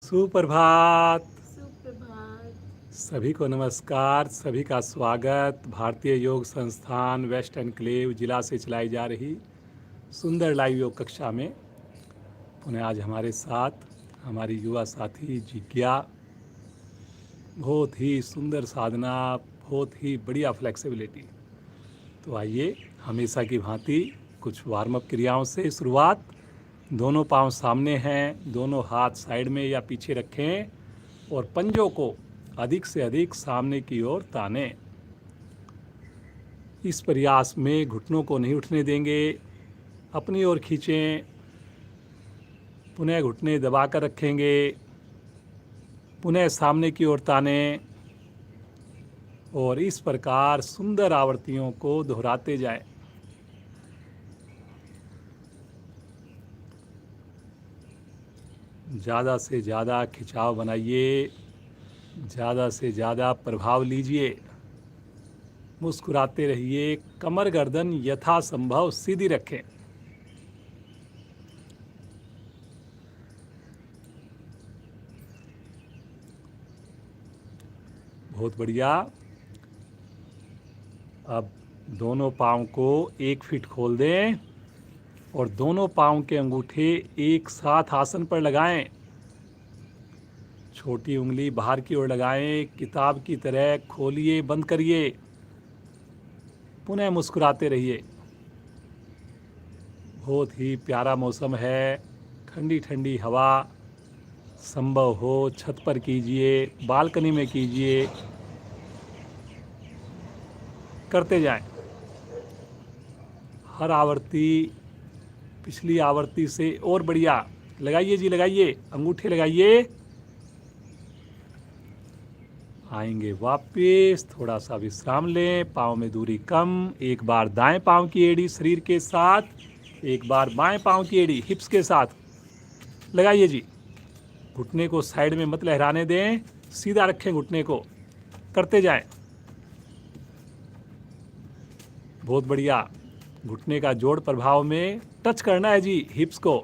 सुप्रभात। सुप्रभात। सभी को नमस्कार, सभी का स्वागत। भारतीय योग संस्थान वेस्ट एनक्लेव जिला से चलाई जा रही सुंदर लाइव योग कक्षा में पुनः आज हमारे साथ हमारी युवा साथी जिज्ञा। बहुत ही सुंदर साधना, बहुत ही बढ़िया फ्लेक्सिबिलिटी। तो आइए हमेशा की भांति कुछ वार्म अप क्रियाओं से शुरुआत। दोनों पांव सामने हैं, दोनों हाथ साइड में या पीछे रखें और पंजों को अधिक से अधिक सामने की ओर ताने। इस प्रयास में घुटनों को नहीं उठने देंगे, अपनी ओर खींचें, पुनः घुटने दबाकर रखेंगे, पुनः सामने की ओर ताने और इस प्रकार सुंदर आवृत्तियों को दोहराते जाएं। ज़्यादा से ज़्यादा खिंचाव बनाइए, ज़्यादा से ज़्यादा प्रभाव लीजिए, मुस्कुराते रहिए, कमर गर्दन यथासंभव सीधी रखें। बहुत बढ़िया। अब दोनों पाँव को 1 फीट खोल दें और दोनों पाँव के अंगूठे एक साथ आसन पर लगाएं। छोटी उंगली बाहर की ओर लगाएं, किताब की तरह खोलिए, बंद करिए, पुनः मुस्कुराते रहिए। बहुत ही प्यारा मौसम है, ठंडी ठंडी हवा। संभव हो छत पर कीजिए, बालकनी में कीजिए, करते जाएं। हर आवृत्ति पिछली आवृत्ति से और बढ़िया। लगाइए जी, लगाइए, अंगूठे लगाइए। आएंगे वापस, थोड़ा सा विश्राम लें, पाँव में दूरी कम। एक बार दाएं पाँव की एड़ी शरीर के साथ, एक बार बाएं पाँव की एड़ी हिप्स के साथ। लगाइए जी। घुटने को साइड में मत लहराने दें, सीधा रखें घुटने को, करते जाएं। बहुत बढ़िया। घुटने का जोड़ प्रभाव में टच करना है जी हिप्स को।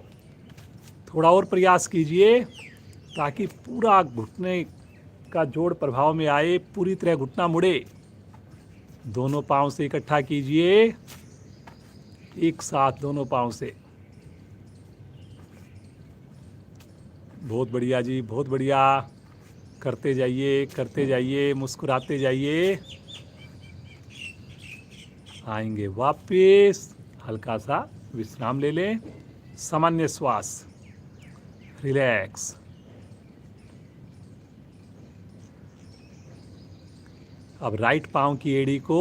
थोड़ा और प्रयास कीजिए ताकि पूरा घुटने का जोड़ प्रभाव में आए, पूरी तरह घुटना मुड़े। दोनों पांव से इकट्ठा कीजिए, एक साथ दोनों पांव से। बहुत बढ़िया जी, बहुत बढ़िया। करते जाइए, करते जाइए, मुस्कुराते जाइए। आएंगे वापस, हल्का सा विश्राम ले लें, सामान्य श्वास, रिलैक्स। अब राइट पांव की एड़ी को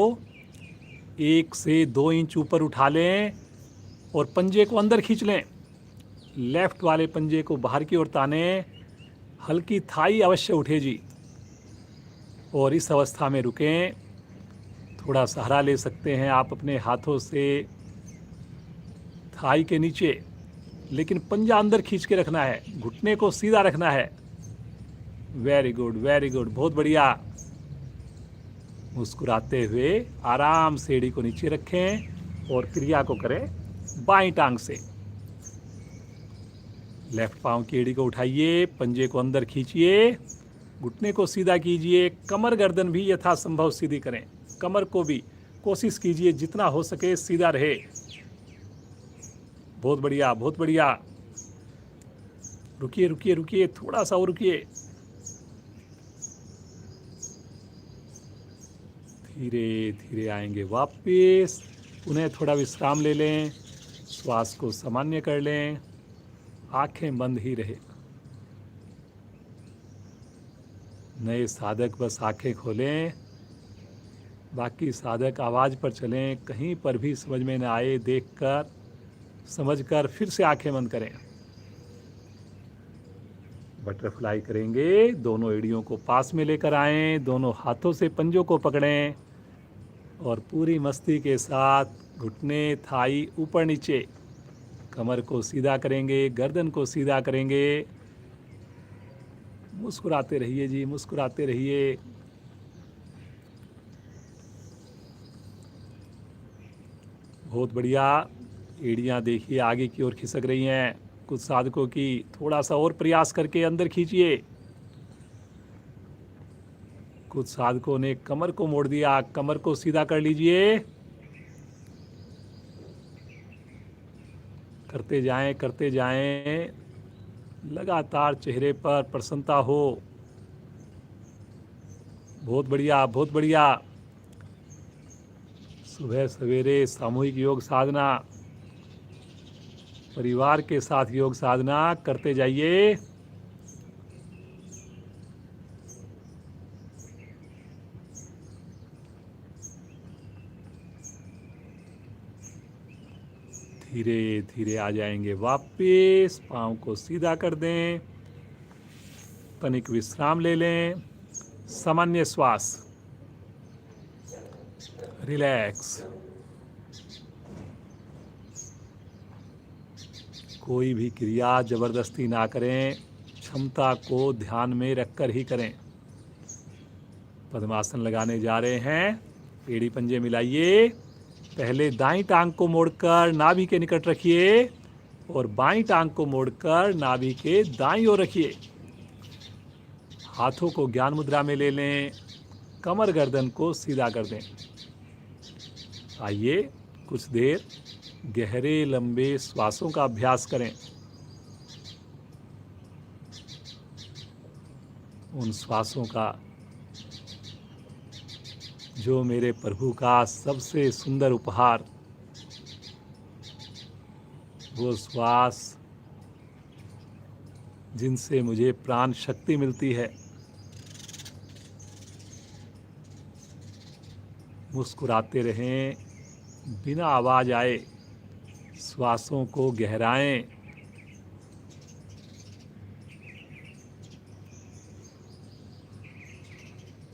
1 से 2 इंच ऊपर उठा लें और पंजे को अंदर खींच लें। लेफ्ट वाले पंजे को बाहर की ओर ताने। हल्की थाई अवश्य उठे जी और इस अवस्था में रुकें। थोड़ा सहारा ले सकते हैं आप अपने हाथों से थाई के नीचे, लेकिन पंजा अंदर खींच के रखना है, घुटने को सीधा रखना है। वेरी गुड, वेरी गुड, बहुत बढ़िया। मुस्कुराते हुए आराम से एड़ी को नीचे रखें और क्रिया को करें बाईं टांग से। लेफ्ट पांव की एड़ी को उठाइए, पंजे को अंदर खींचिए, घुटने को सीधा कीजिए, कमर गर्दन भी यथासंभव सीधी करें। कमर को भी कोशिश कीजिए जितना हो सके सीधा रहे। बहुत बढ़िया, बहुत बढ़िया। रुकिए रुकिए रुकिए, थोड़ा सा और रुकिए। धीरे धीरे आएंगे वापस, उन्हें थोड़ा विश्राम ले लें, श्वास को सामान्य कर लें, आंखें बंद ही रहे। नए साधक बस आंखें खोलें, बाकी साधक आवाज़ पर चलें। कहीं पर भी समझ में न आए, देखकर समझकर फिर से आंखें बंद करें। बटरफ्लाई करेंगे, दोनों एड़ियों को पास में लेकर आएं, दोनों हाथों से पंजों को पकड़ें और पूरी मस्ती के साथ घुटने थाई ऊपर नीचे, कमर को सीधा करेंगे, गर्दन को सीधा करेंगे। मुस्कुराते रहिए जी, मुस्कुराते रहिए। बहुत बढ़िया। एड़ियाँ देखिए आगे की ओर खिसक रही हैं। कुछ साधकों की थोड़ा सा और प्रयास करके अंदर खींचिए। कुछ साधकों ने कमर को मोड़ दिया, कमर को सीधा कर लीजिए। करते जाएं, करते जाएं, लगातार चेहरे पर प्रसन्नता हो। बहुत बढ़िया, बहुत बढ़िया। सुबह सवेरे सामूहिक योग साधना, परिवार के साथ योग साधना करते जाइए। धीरे धीरे आ जाएंगे वापस। पाँव को सीधा कर दें, तनिक विश्राम ले लें। सामान्य श्वास, रिलैक्स। कोई भी क्रिया जबरदस्ती ना करें, क्षमता को ध्यान में रखकर ही करें। पद्मासन लगाने जा रहे हैं। एड़ी पंजे मिलाइए। पहले दाईं टांग को मोड़कर नाभि के निकट रखिए और बाईं टांग को मोड़कर नाभि के दाईं ओर रखिए। हाथों को ज्ञान मुद्रा में ले लें। कमर गर्दन को सीधा कर दें। आइए कुछ देर गहरे लंबे श्वासों का अभ्यास करें। उन श्वासों का जो मेरे प्रभु का सबसे सुंदर उपहार, वो श्वास जिनसे मुझे प्राण शक्ति मिलती है। मुस्कुराते रहें, बिना आवाज आए श्वासों को गहराएं।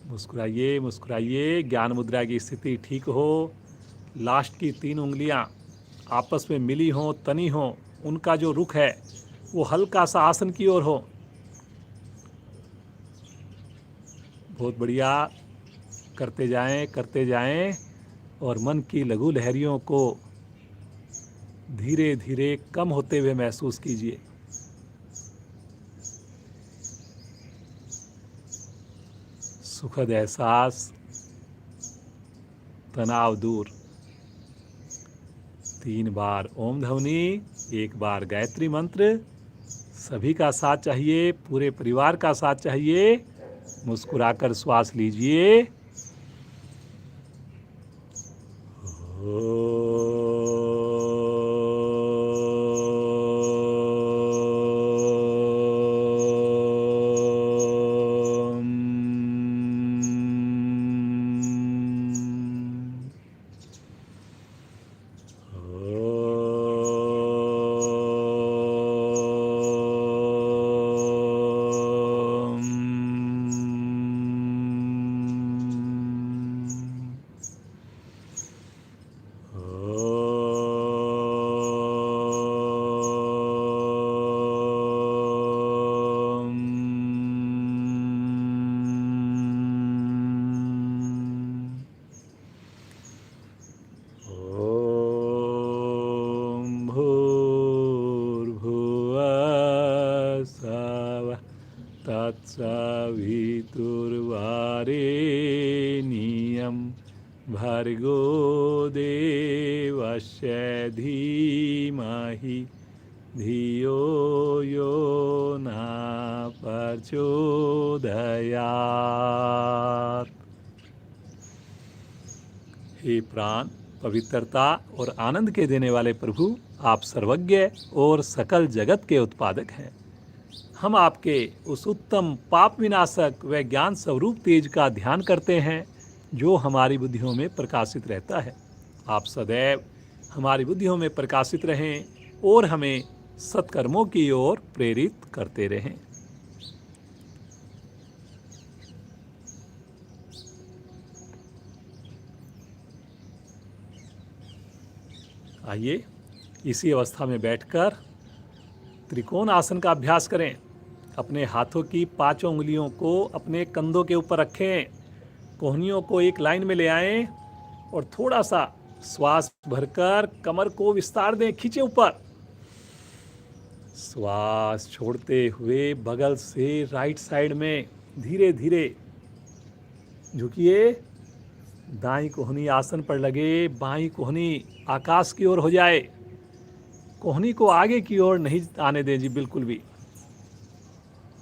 मुस्कुराइए, मुस्कुराइए। ज्ञान मुद्रा की स्थिति ठीक हो। लास्ट की 3 उंगलियां आपस में मिली हों, तनी हों। उनका जो रुख है वो हल्का सा आसन की ओर हो। बहुत बढ़िया। करते जाएं, करते जाएं और मन की लघु लहरियों को धीरे धीरे कम होते हुए महसूस कीजिए। सुखद एहसास, तनाव दूर। 3 बार ओम ध्वनि, 1 बार गायत्री मंत्र। सभी का साथ चाहिए, पूरे परिवार का साथ चाहिए। मुस्कुराकर श्वास लीजिए। तत्सवितुर्वरेण्यं भर्गो देवस्य धीमहि धियो यो न प्रचोदयात्। हे प्राण, पवित्रता और आनंद के देने वाले प्रभु, आप सर्वज्ञ और सकल जगत के उत्पादक हैं। हम आपके उस उत्तम पाप विनाशक व ज्ञान स्वरूप तेज का ध्यान करते हैं जो हमारी बुद्धियों में प्रकाशित रहता है। आप सदैव हमारी बुद्धियों में प्रकाशित रहें और हमें सत्कर्मों की ओर प्रेरित करते रहें। आइए इसी अवस्था में बैठकर त्रिकोण आसन का अभ्यास करें। अपने हाथों की 5 उंगलियों को अपने कंधों के ऊपर रखें। कोहनियों को एक लाइन में ले आएं और थोड़ा सा श्वास भरकर कमर को विस्तार दें, खींचे ऊपर। श्वास छोड़ते हुए बगल से राइट साइड में धीरे धीरे झुकिए। दाईं कोहनी आसन पर लगे, बाईं कोहनी आकाश की ओर हो जाए। कोहनी को आगे की ओर नहीं आने दें जी, बिल्कुल भी।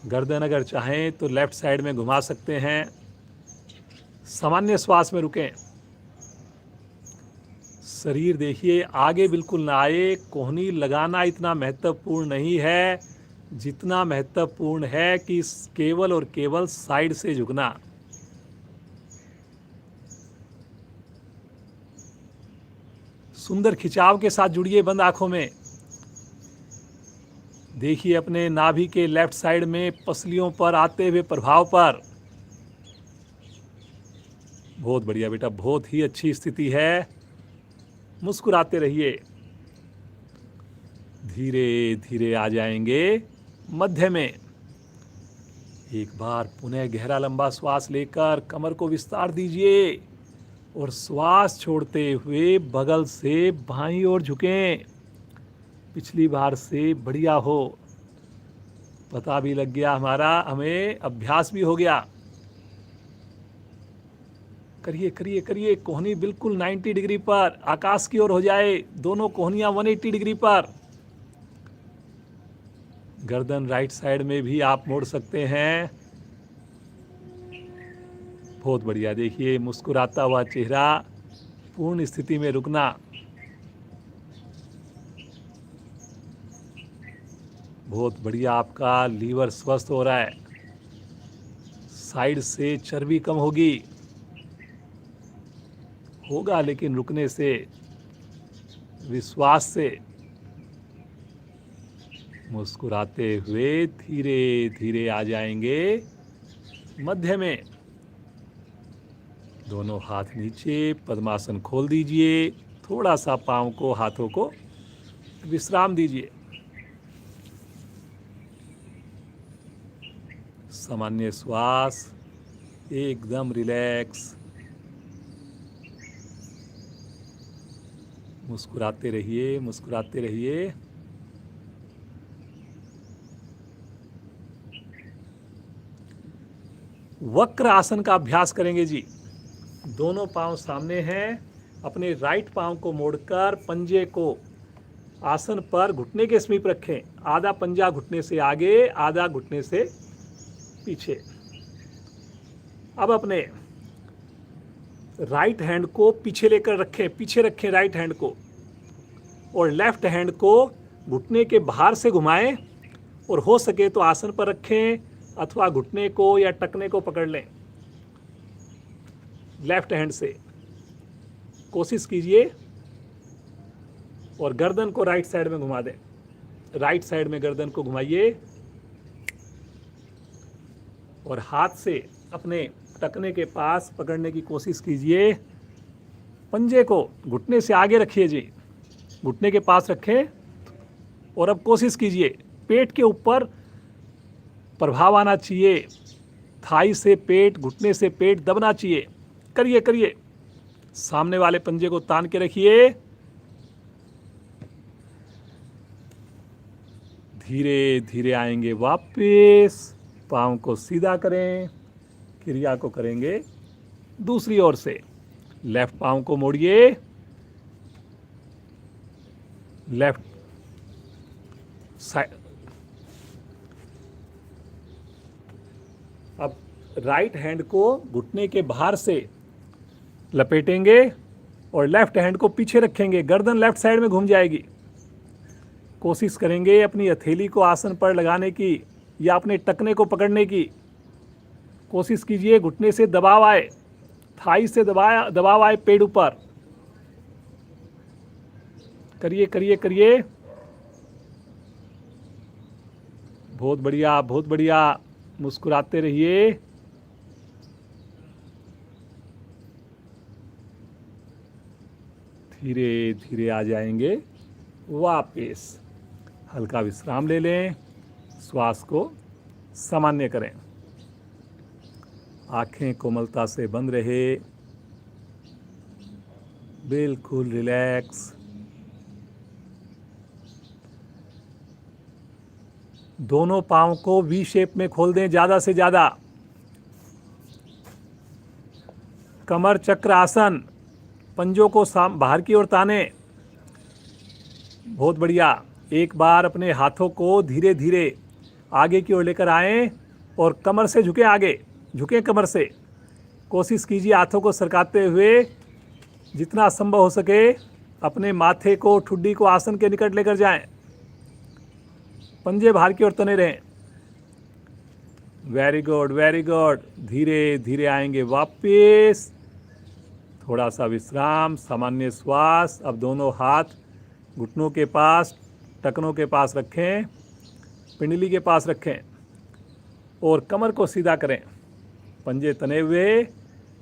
गर्दन अगर चाहें तो लेफ्ट साइड में घुमा सकते हैं। सामान्य श्वास में रुकें। शरीर देखिए आगे बिल्कुल ना आए। कोहनी लगाना इतना महत्वपूर्ण नहीं है जितना महत्वपूर्ण है कि केवल और केवल साइड से झुकना। सुंदर खिंचाव के साथ जुड़िए बंद आंखों में। देखिए अपने नाभि के लेफ्ट साइड में पसलियों पर आते हुए प्रभाव पर। बहुत बढ़िया बेटा, बहुत ही अच्छी स्थिति है। मुस्कुराते रहिए। धीरे धीरे आ जाएंगे मध्य में। एक बार पुनः गहरा लंबा श्वास लेकर कमर को विस्तार दीजिए और श्वास छोड़ते हुए बगल से बाईं ओर झुकें। पिछली बार से बढ़िया हो, पता भी लग गया हमारा, हमें अभ्यास भी हो गया। करिए करिए करिए। कोहनी बिल्कुल 90 डिग्री पर आकाश की ओर हो जाए। दोनों कोहनियां 180 डिग्री पर। गर्दन राइट साइड में भी आप मोड़ सकते हैं। बहुत बढ़िया। देखिए मुस्कुराता हुआ चेहरा, पूर्ण स्थिति में रुकना। बहुत बढ़िया, आपका लीवर स्वस्थ हो रहा है। साइड से चर्बी कम होगा लेकिन रुकने से, विश्वास से। मुस्कुराते हुए धीरे धीरे आ जाएंगे मध्य में। दोनों हाथ नीचे, पद्मासन खोल दीजिए। थोड़ा सा पांव को, हाथों को विश्राम दीजिए। सामान्य श्वास, एकदम रिलैक्स। मुस्कुराते रहिए, मुस्कुराते रहिए। वक्र आसन का अभ्यास करेंगे जी। दोनों पांव सामने हैं। अपने राइट पांव को मोड़कर पंजे को आसन पर घुटने के समीप रखें। आधा पंजा घुटने से आगे, आधा घुटने से पीछे। अब अपने राइट हैंड को पीछे लेकर रखें, पीछे रखें राइट हैंड को, और लेफ्ट हैंड को घुटने के बाहर से घुमाएं और हो सके तो आसन पर रखें अथवा घुटने को या टखने को पकड़ लें लेफ्ट हैंड से। कोशिश कीजिए और गर्दन को राइट साइड में घुमा दें। राइट साइड में गर्दन को घुमाइए और हाथ से अपने टखने के पास पकड़ने की कोशिश कीजिए। पंजे को घुटने से आगे रखिए जी, घुटने के पास रखें और अब कोशिश कीजिए पेट के ऊपर प्रभाव आना चाहिए। थाई से पेट, घुटने से पेट दबना चाहिए। करिए करिए। सामने वाले पंजे को तान के रखिए। धीरे धीरे आएंगे वापस। पाँव को सीधा करें। क्रिया को करेंगे दूसरी ओर से। लेफ्ट पाँव को मोड़िए। Left side. अब राइट हैंड को घुटने के बाहर से लपेटेंगे और लेफ्ट हैंड को पीछे रखेंगे। गर्दन लेफ्ट साइड में घूम जाएगी। कोशिश करेंगे अपनी हथेली को आसन पर लगाने की या अपने टखने को पकड़ने की। कोशिश कीजिए घुटने से दबाव आए, थाई से दबाव आए पेट ऊपर। करिए करिए करिए। बहुत बढ़िया, बहुत बढ़िया। मुस्कुराते रहिए। धीरे धीरे आ जाएंगे वापस। हल्का विश्राम ले लें। श्वास को सामान्य करें। आंखें कोमलता से बंद रहे। बिल्कुल रिलैक्स। दोनों पाँव को वी शेप में खोल दें ज़्यादा से ज़्यादा। कमर चक्र आसन, पंजों को बाहर की ओर ताने। बहुत बढ़िया। एक बार अपने हाथों को धीरे धीरे आगे की ओर लेकर आएं और कमर से झुके, आगे झुकें कमर से। कोशिश कीजिए हाथों को सरकाते हुए जितना संभव हो सके अपने माथे को, ठुड्डी को आसन के निकट लेकर जाएं। पंजे बाहर की ओर तने रहें। Very good, very good. धीरे धीरे आएंगे वापस। थोड़ा सा विश्राम, सामान्य श्वास। अब दोनों हाथ घुटनों के पास, टखनों के पास रखें, पिंडली के पास रखें और कमर को सीधा करें। पंजे तने हुए।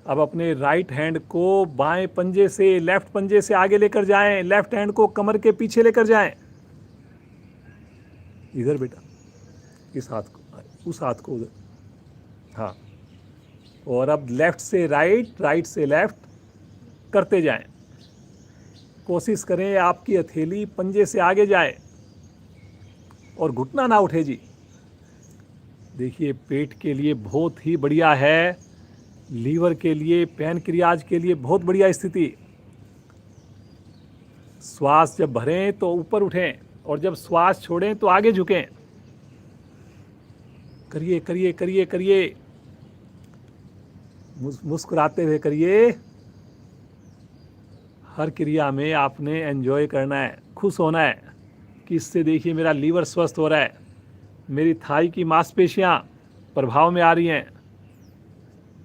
अब अपने राइट हैंड को बाएं पंजे से, लेफ्ट पंजे से आगे लेकर जाएं। लेफ्ट हैंड को कमर के पीछे लेकर जाएं। इधर बेटा, इस हाथ को, उस हाथ को उधर। हाँ, और अब लेफ्ट से राइट, राइट से लेफ्ट करते जाएं। कोशिश करें आपकी हथेली पंजे से आगे जाए और घुटना ना उठे जी। देखिए, पेट के लिए बहुत ही बढ़िया है, लीवर के लिए, पैनक्रियाज के लिए बहुत बढ़िया स्थिति। श्वास जब भरें तो ऊपर उठें और जब श्वास छोड़ें तो आगे झुकें। करिए करिए करिए करिए, मुस्कुराते हुए करिए। हर क्रिया में आपने एंजॉय करना है, खुश होना है कि इससे देखिए मेरा लीवर स्वस्थ हो रहा है, मेरी थाई की मांसपेशियां प्रभाव में आ रही हैं,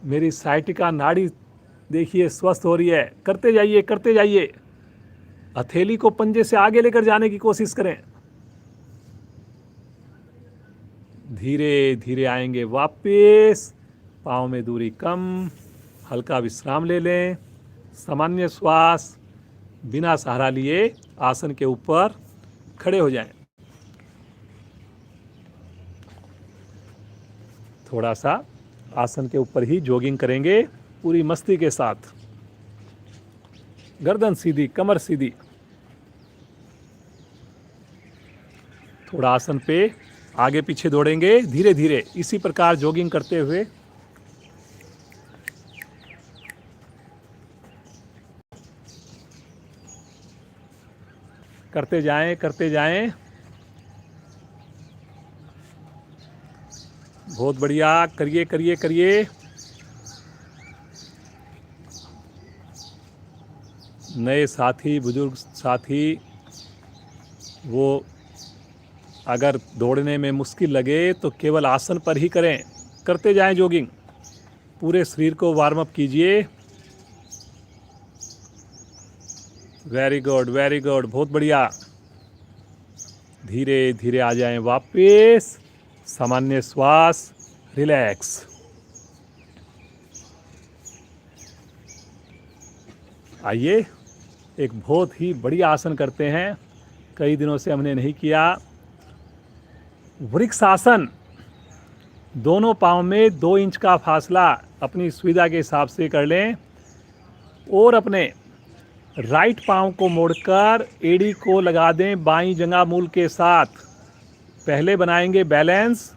मेरी साइटिका नाड़ी देखिए स्वस्थ हो रही है। करते जाइए, करते जाइए। हथेली को पंजे से आगे लेकर जाने की कोशिश करें। धीरे धीरे आएंगे वापस। पाँव में दूरी कम, हल्का विश्राम ले लें। सामान्य श्वास, बिना सहारा लिए आसन के ऊपर खड़े हो जाएं। थोड़ा सा आसन के ऊपर ही जॉगिंग करेंगे पूरी मस्ती के साथ। गर्दन सीधी, कमर सीधी। थोड़ा आसन पे आगे पीछे दौड़ेंगे धीरे धीरे, इसी प्रकार जॉगिंग करते हुए। करते जाएं, करते जाएं। बहुत बढ़िया। करिए करिए करिए। नए साथी, बुजुर्ग साथी, वो अगर दौड़ने में मुश्किल लगे तो केवल आसन पर ही करें। करते जाएं जॉगिंग। पूरे शरीर को वार्म अप कीजिए। वेरी गुड, वेरी गुड, बहुत बढ़िया। धीरे धीरे आ जाएं वापस। सामान्य श्वास, रिलैक्स। आइए, एक बहुत ही बढ़िया आसन करते हैं, कई दिनों से हमने नहीं किया। वृक्ष आसन। दोनों पाँव में 2 इंच का फासला अपनी सुविधा के हिसाब से कर लें और अपने राइट पाँव को मोड़कर एड़ी को लगा दें बाईं जंघा मूल के साथ। पहले बनाएंगे बैलेंस।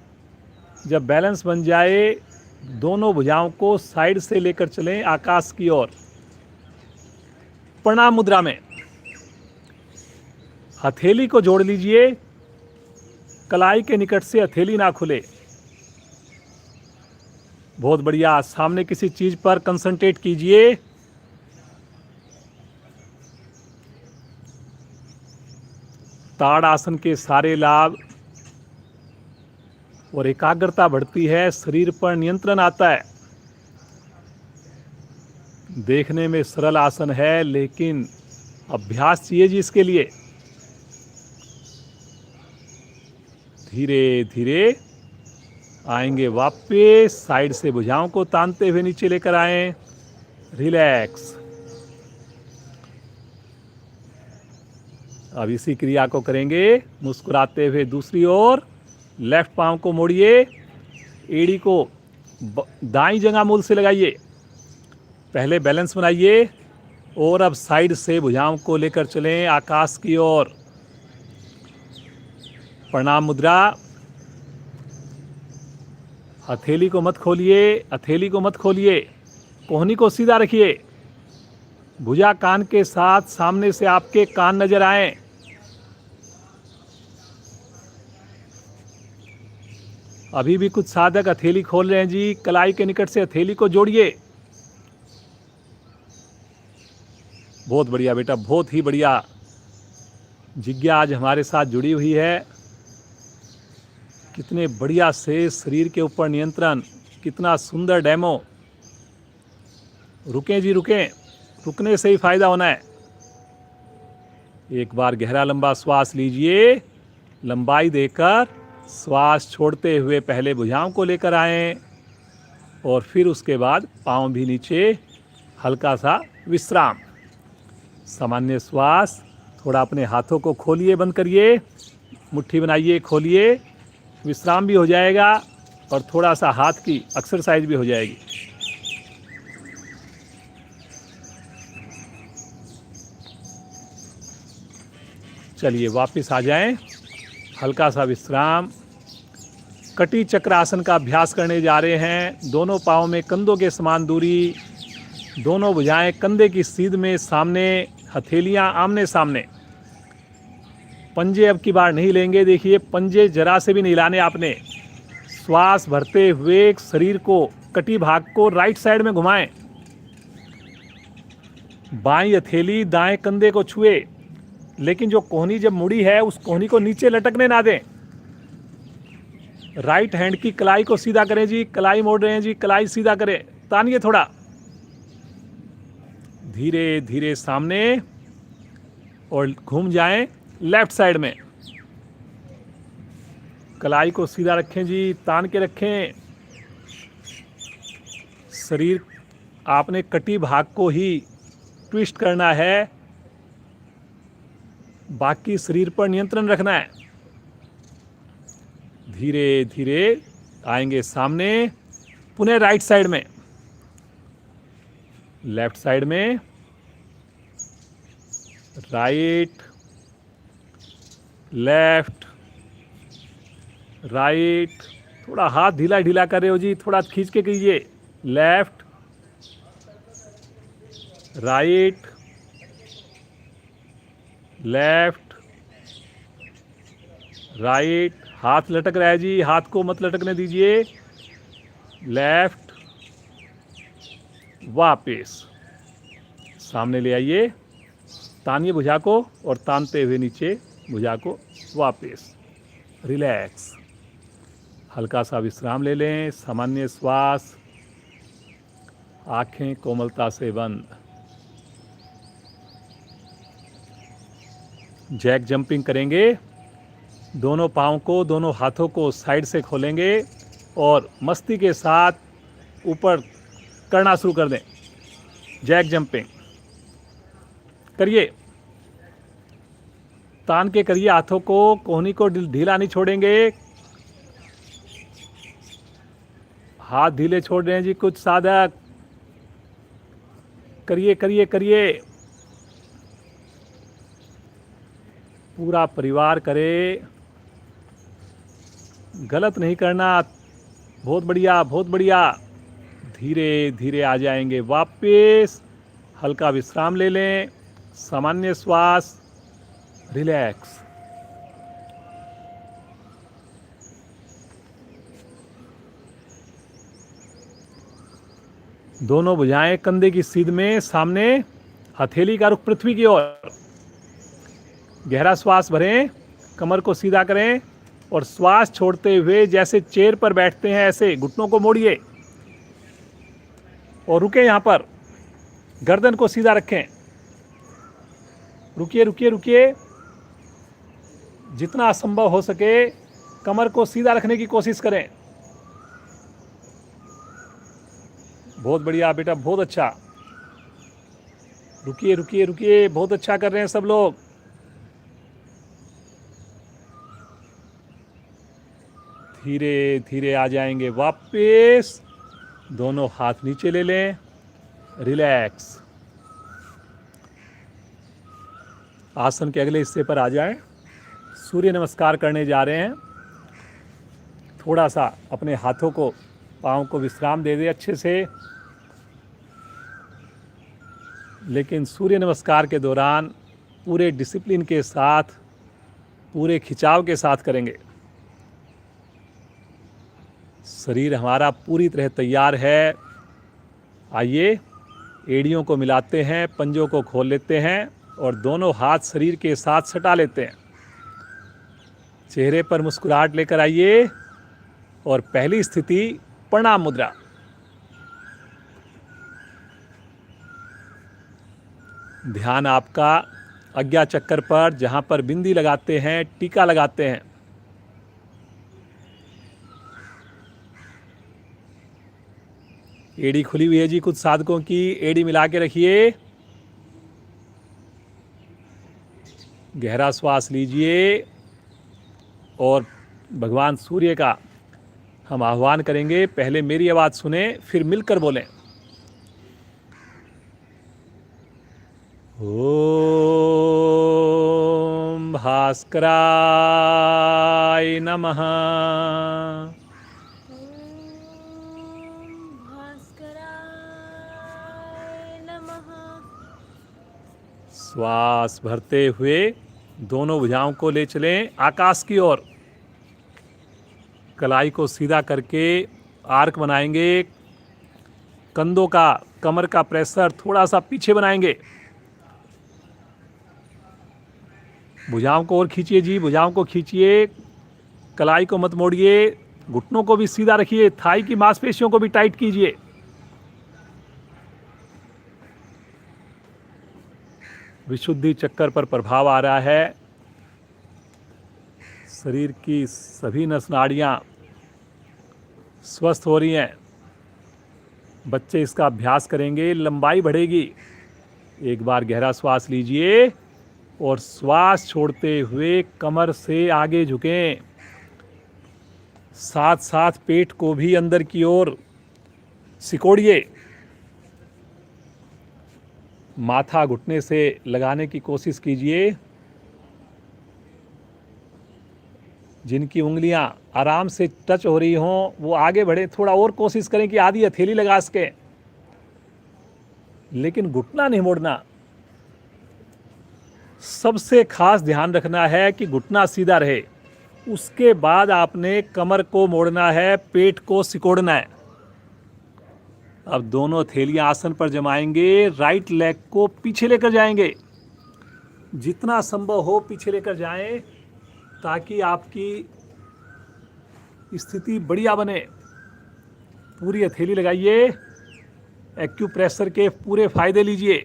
जब बैलेंस बन जाए, दोनों भुजाओं को साइड से लेकर चलें आकाश की ओर। प्रणाम मुद्रा में हथेली को जोड़ लीजिए, कलाई के निकट से हथेली ना खुले। बहुत बढ़िया। सामने किसी चीज पर कंसंट्रेट कीजिए। ताड़ आसन के सारे लाभ और एकाग्रता बढ़ती है, शरीर पर नियंत्रण आता है। देखने में सरल आसन है लेकिन अभ्यास चाहिए जी इसके लिए। धीरे धीरे आएंगे वापस। साइड से भुजाओं को तानते हुए नीचे लेकर आएं। रिलैक्स। अब इसी क्रिया को करेंगे मुस्कुराते हुए दूसरी ओर। लेफ्ट पाँव को मोड़िए, एड़ी को दाईं जंघा मूल से लगाइए। पहले बैलेंस बनाइए और अब साइड से भुजाओं को लेकर चलें आकाश की ओर। प्रणाम मुद्रा। हथेली को मत खोलिए, हथेली को मत खोलिए, कोहनी को सीधा रखिए। भुजा कान के साथ सामने से आपके कान नजर आए। अभी भी कुछ साधक हथेली खोल रहे हैं जी, कलाई के निकट से हथेली को जोड़िए। बहुत बढ़िया बेटा, बहुत ही बढ़िया। जिज्ञा आज हमारे साथ जुड़ी हुई है। कितने बढ़िया से शरीर के ऊपर नियंत्रण, कितना सुंदर डेमो। रुकें जी, रुकें, रुकने से ही फायदा होना है। एक बार गहरा लंबा श्वास लीजिए। लंबाई देकर श्वास छोड़ते हुए पहले भुजाओं को लेकर आएं और फिर उसके बाद पांव भी नीचे, हल्का सा विश्राम। सामान्य श्वास। थोड़ा अपने हाथों को खोलिए, बंद करिए, मुट्ठी बनाइए, खोलिए, विश्राम भी हो जाएगा और थोड़ा सा हाथ की एक्सरसाइज भी हो जाएगी। चलिए वापस आ जाएं, हल्का सा विश्राम। कटी चक्रासन का अभ्यास करने जा रहे हैं। दोनों पाँव में कंधों के समान दूरी, दोनों भुजाएं कंधे की सीध में सामने, हथेलियां आमने सामने। पंजे अब की बार नहीं लेंगे। देखिए, पंजे जरा से भी नहीं लाने आपने। श्वास भरते हुए शरीर को, कटी भाग को राइट साइड में घुमाएं। बाईं हथेली दाएं कंधे को छुए, लेकिन जो कोहनी जब मुड़ी है उस कोहनी को नीचे लटकने ना दें। राइट हैंड की कलाई को सीधा करें जी, कलाई मोड़ रहे हैं जी, कलाई सीधा करें, तानिए थोड़ा। धीरे धीरे सामने और घूम जाएं लेफ्ट साइड में। कलाई को सीधा रखें जी, तान के रखें। शरीर आपने कटी भाग को ही ट्विस्ट करना है, बाकी शरीर पर नियंत्रण रखना है। धीरे धीरे आएंगे सामने, पुनः राइट साइड में, लेफ्ट साइड में, राइट, लेफ्ट, राइट। थोड़ा हाथ ढीला ढीला कर रहे हो जी, थोड़ा खींच के कीजिए। Left, right, left, right. हाथ लटक रहा है जी, हाथ को मत लटकने दीजिए। लेफ्ट, वापस सामने ले आइए, तानिए भुजा को और तानते हुए नीचे भुजा को वापस। रिलैक्स, हल्का सा विश्राम ले लें। सामान्य श्वास, आंखें कोमलता से बंद। जैक जंपिंग करेंगे। दोनों पाँव को, दोनों हाथों को साइड से खोलेंगे और मस्ती के साथ ऊपर करना शुरू कर दें। जैक जंपिंग करिए, तान के करिए हाथों को, कोहनी को ढीला नहीं छोड़ेंगे। हाथ ढीले छोड़ रहे हैं जी कुछ साधक। करिए करिए करिए, पूरा परिवार करे, गलत नहीं करना। बहुत बढ़िया, बहुत बढ़िया। धीरे धीरे आ जाएंगे वापस, हल्का विश्राम ले लें। सामान्य श्वास, रिलैक्स। दोनों भुजाएं कंधे की सीध में सामने, हथेली का रुख पृथ्वी की ओर। गहरा श्वास भरें, कमर को सीधा करें और श्वास छोड़ते हुए जैसे चेयर पर बैठते हैं ऐसे घुटनों को मोड़िए और रुकें। यहाँ पर गर्दन को सीधा रखें। रुकिए रुकिए रुकिए। जितना संभव हो सके कमर को सीधा रखने की कोशिश करें। बहुत बढ़िया बेटा, बहुत अच्छा। रुकिए रुकिए रुकिए, बहुत अच्छा कर रहे हैं सब लोग। धीरे धीरे आ जाएंगे वापस। दोनों हाथ नीचे ले लें, रिलैक्स। आसन के अगले हिस्से पर आ जाएं। सूर्य नमस्कार करने जा रहे हैं। थोड़ा सा अपने हाथों को पाँव को विश्राम दे दे अच्छे से। लेकिन सूर्य नमस्कार के दौरान पूरे डिसिप्लिन के साथ, पूरे खिंचाव के साथ करेंगे। शरीर हमारा पूरी तरह तैयार है। आइए एड़ियों को मिलाते हैं, पंजों को खोल लेते हैं और दोनों हाथ शरीर के साथ सटा लेते हैं। चेहरे पर मुस्कुराहट लेकर आइए और पहली स्थिति प्रणाम मुद्रा। ध्यान आपका आज्ञा चक्र पर, जहां पर बिंदी लगाते हैं, टीका लगाते हैं। एड़ी खुली हुई है जी कुछ साधकों की, एड़ी मिला के रखिए। गहरा श्वास लीजिए और भगवान सूर्य का हम आह्वान करेंगे। पहले मेरी आवाज़ सुने, फिर मिलकर बोलें। ओम भास्कराय नमः। ओम भास्कराय नमः। श्वास भरते हुए दोनों भुजाओं को ले चलें आकाश की ओर। कलाई को सीधा करके आर्क बनाएंगे। कंधों का, कमर का प्रेशर थोड़ा सा पीछे बनाएंगे। भुजाओं को और खींचिए जी, भुजाओं को खींचिए। कलाई को मत मोड़िए, घुटनों को भी सीधा रखिए, थाई की मांसपेशियों को भी टाइट कीजिए। विशुद्धि चक्कर पर प्रभाव आ रहा है। शरीर की सभी नस नाड़ियाँ स्वस्थ हो रही हैं। बच्चे इसका अभ्यास करेंगे, लंबाई बढ़ेगी। एक बार गहरा श्वास लीजिए और श्वास छोड़ते हुए कमर से आगे झुकें। साथ साथ पेट को भी अंदर की ओर सिकोड़िए। माथा घुटने से लगाने की कोशिश कीजिए। जिनकी उंगलियां आराम से टच हो रही हों वो आगे बढ़े, थोड़ा और कोशिश करें कि आधी हथेली लगा सके, लेकिन घुटना नहीं मोड़ना। सबसे खास ध्यान रखना है कि घुटना सीधा रहे। उसके बाद आपने कमर को मोड़ना है, पेट को सिकोड़ना है। अब दोनों हथेलियां आसन पर जमाएंगे, राइट लेग को पीछे लेकर जाएंगे। जितना संभव हो पीछे लेकर जाएं ताकि आपकी स्थिति बढ़िया बने। पूरी हथेली लगाइए, एक्यूप्रेशर के पूरे फायदे लीजिए।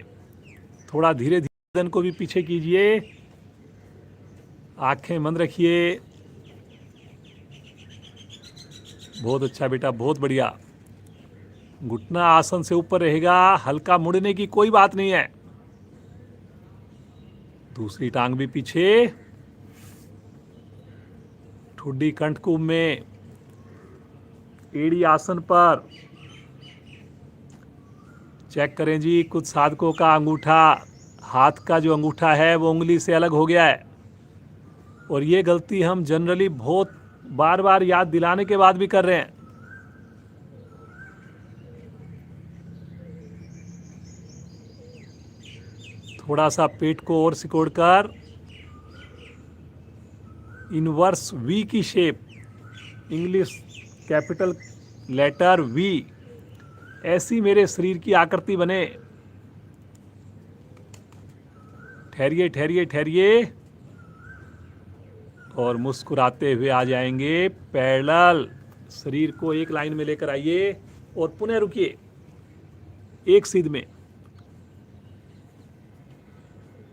थोड़ा धीरे धीरे बदन को भी पीछे कीजिए। आंखें बंद रखिए। बहुत अच्छा बेटा, बहुत बढ़िया। घुटना आसन से ऊपर रहेगा, हल्का मुड़ने की कोई बात नहीं है। दूसरी टांग भी पीछे। ठुड्डी कंठकूप में, एड़ी आसन पर। चेक करें जी, कुछ साधकों का अंगूठा, हाथ का जो अंगूठा है वो उंगली से अलग हो गया है। और ये गलती हम जनरली बहुत बार बार याद दिलाने के बाद भी कर रहे हैं। थोड़ा सा पेट को और सिकोड़कर इनवर्स वी की shape, English capital letter V, ऐसी मेरे शरीर की आकृति बने। ठहरिए ठहरिए ठहरिए और मुस्कुराते हुए आ जाएंगे पैरेलल। शरीर को एक लाइन में लेकर आइए और पुनः रुकिए एक सीध में।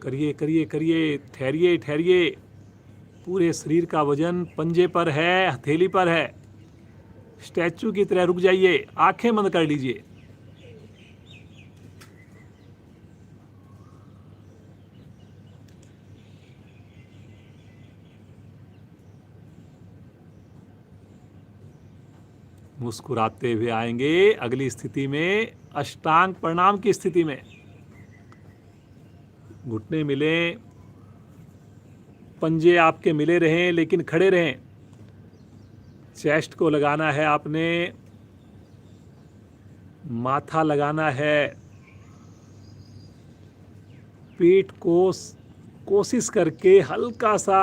करिए करिए करिए, ठहरिए ठहरिए। पूरे शरीर का वजन पंजे पर है, हथेली पर है। स्टैचू की तरह रुक जाइए, आंखें बंद कर लीजिए। मुस्कुराते हुए आएंगे अगली स्थिति में, अष्टांग प्रणाम की स्थिति में। घुटने मिलें, पंजे आपके मिले रहें लेकिन खड़े रहें। चेस्ट को लगाना है आपने, माथा लगाना है, पेट को कोशिश करके हल्का सा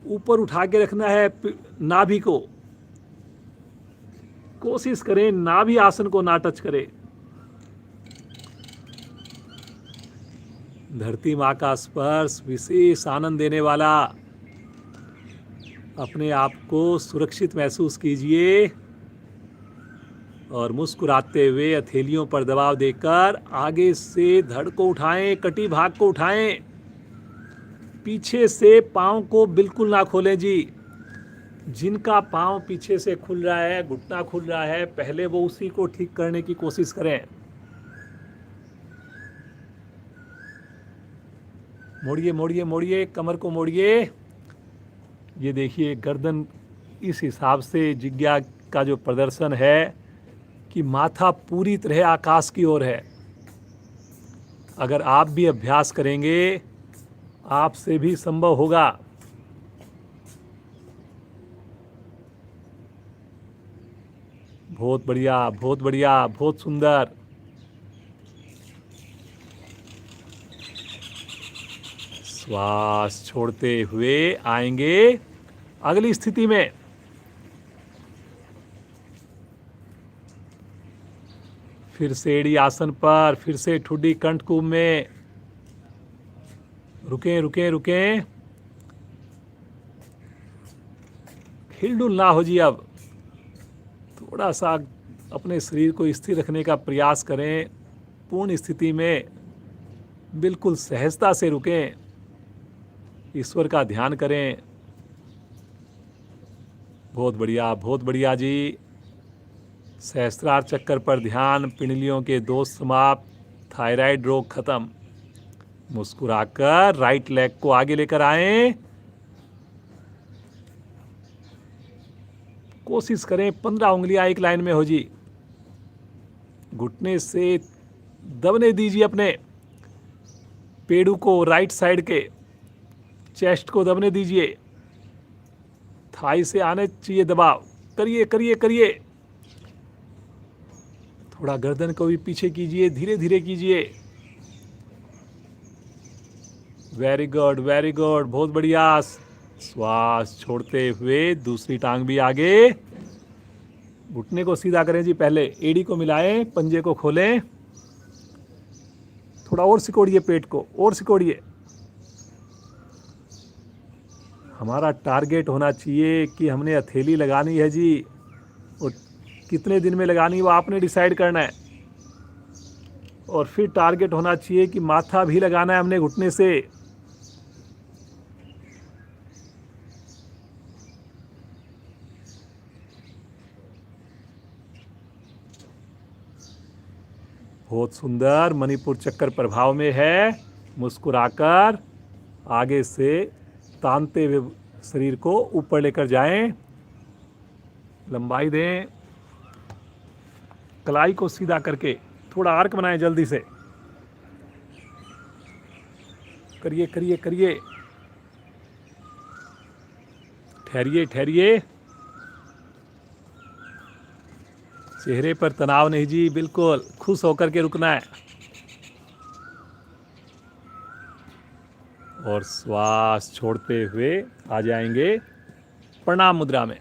ऊपर उठा के रखना है, नाभि को कोशिश करें नाभि आसन को ना टच करे। धरती माँ का स्पर्श विशेष आनंद देने वाला। अपने आप को सुरक्षित महसूस कीजिए और मुस्कुराते हुए हथेलियों पर दबाव देकर आगे से धड़ को उठाएं, कटी भाग को उठाएं। पीछे से पांव को बिल्कुल ना खोलें जी। जिनका पांव पीछे से खुल रहा है, घुटना खुल रहा है, पहले वो उसी को ठीक करने की कोशिश करें। मोड़िए मोड़िए मोड़िए, कमर को मोड़िए। ये देखिए गर्दन इस हिसाब से जिज्ञा का जो प्रदर्शन है कि माथा पूरी तरह आकाश की ओर है। अगर आप भी अभ्यास करेंगे आपसे भी संभव होगा। बहुत बढ़िया, बहुत बढ़िया, बहुत सुंदर। श्वास छोड़ते हुए आएंगे अगली स्थिति में। फिर से एड़ी आसन पर, फिर से ठुड्डी कंठकूप में। रुकें रुकें रुकें, हिलडुल ना हो जी। अब थोड़ा सा अपने शरीर को स्थिर रखने का प्रयास करें। पूर्ण स्थिति में बिल्कुल सहजता से रुकें, ईश्वर का ध्यान करें। बहुत बढ़िया, बहुत बढ़िया जी। सहस्त्रार चक्कर पर ध्यान, पिंडलियों के दोष समाप्त, थायराइड रोग खत्म। मुस्कुराकर राइट लेग को आगे लेकर आएं। कोशिश करें 15 उंगलियां एक लाइन में हो जी। घुटने से दबने दीजिए अपने पेड़ू को, राइट साइड के चेस्ट को दबने दीजिए। थाई से आने चाहिए दबाव। करिए करिए करिए। थोड़ा गर्दन को भी पीछे कीजिए, धीरे धीरे कीजिए। वेरी गुड, वेरी गुड, बहुत बढ़िया। श्वास छोड़ते हुए दूसरी टांग भी आगे। घुटने को सीधा करें जी। पहले एड़ी को मिलाएं, पंजे को खोलें। थोड़ा और सिकोड़िए पेट को, और सिकोड़िए। हमारा टारगेट होना चाहिए कि हमने हथेली लगानी है जी। और कितने दिन में लगानी वो आपने डिसाइड करना है। और फिर टारगेट होना चाहिए कि माथा भी लगाना है हमने घुटने से। बहुत सुंदर। मणिपुर चक्कर प्रभाव में है। मुस्कुराकर आगे से तानते हुए शरीर को ऊपर लेकर जाएं। लंबाई दें। कलाई को सीधा करके थोड़ा आर्क बनाएं जल्दी से। करिए करिए करिए। ठहरिए ठहरिए। चेहरे पर तनाव नहीं जी, बिल्कुल खुश होकर के रुकना है। और श्वास छोड़ते हुए आ जाएंगे प्रणाम मुद्रा में।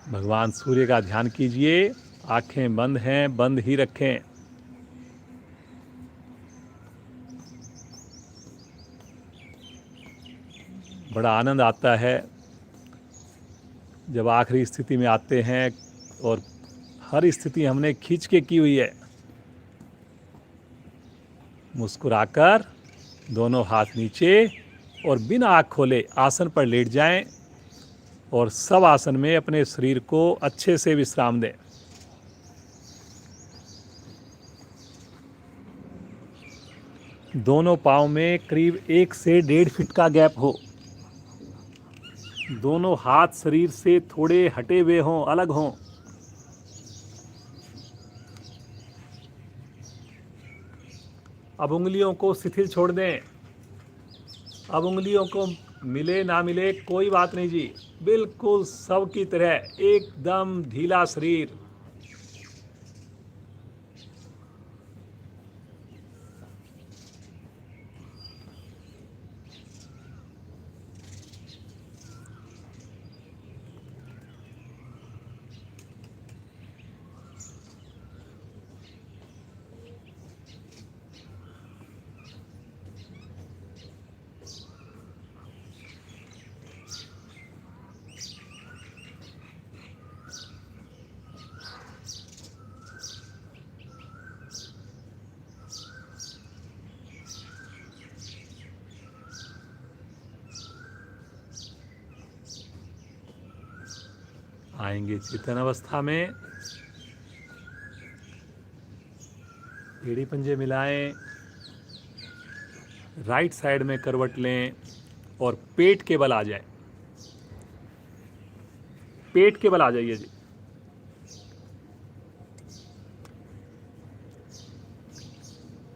भगवान सूर्य का ध्यान कीजिए। आंखें बंद हैं, बंद ही रखें। बड़ा आनंद आता है जब आखिरी स्थिति में आते हैं। और हर स्थिति हमने खींच के की हुई है। मुस्कुराकर दोनों हाथ नीचे और बिना आँख खोले आसन पर लेट जाएं। और सब आसन में अपने शरीर को अच्छे से विश्राम दें। दोनों पाँव में करीब 1 से 1.5 फीट का गैप हो। दोनों हाथ शरीर से थोड़े हटे हुए हों, अलग हों। अब उंगलियों को शिथिल छोड़ दें। अब उंगलियों को मिले ना मिले कोई बात नहीं जी। बिल्कुल सब की तरह एकदम ढीला शरीर। आएंगे चेतन अवस्था में। एड़ी पंजे मिलाएं, राइट साइड में करवट लें और पेट के बल आ जाए। पेट के बल आ जाइए जी।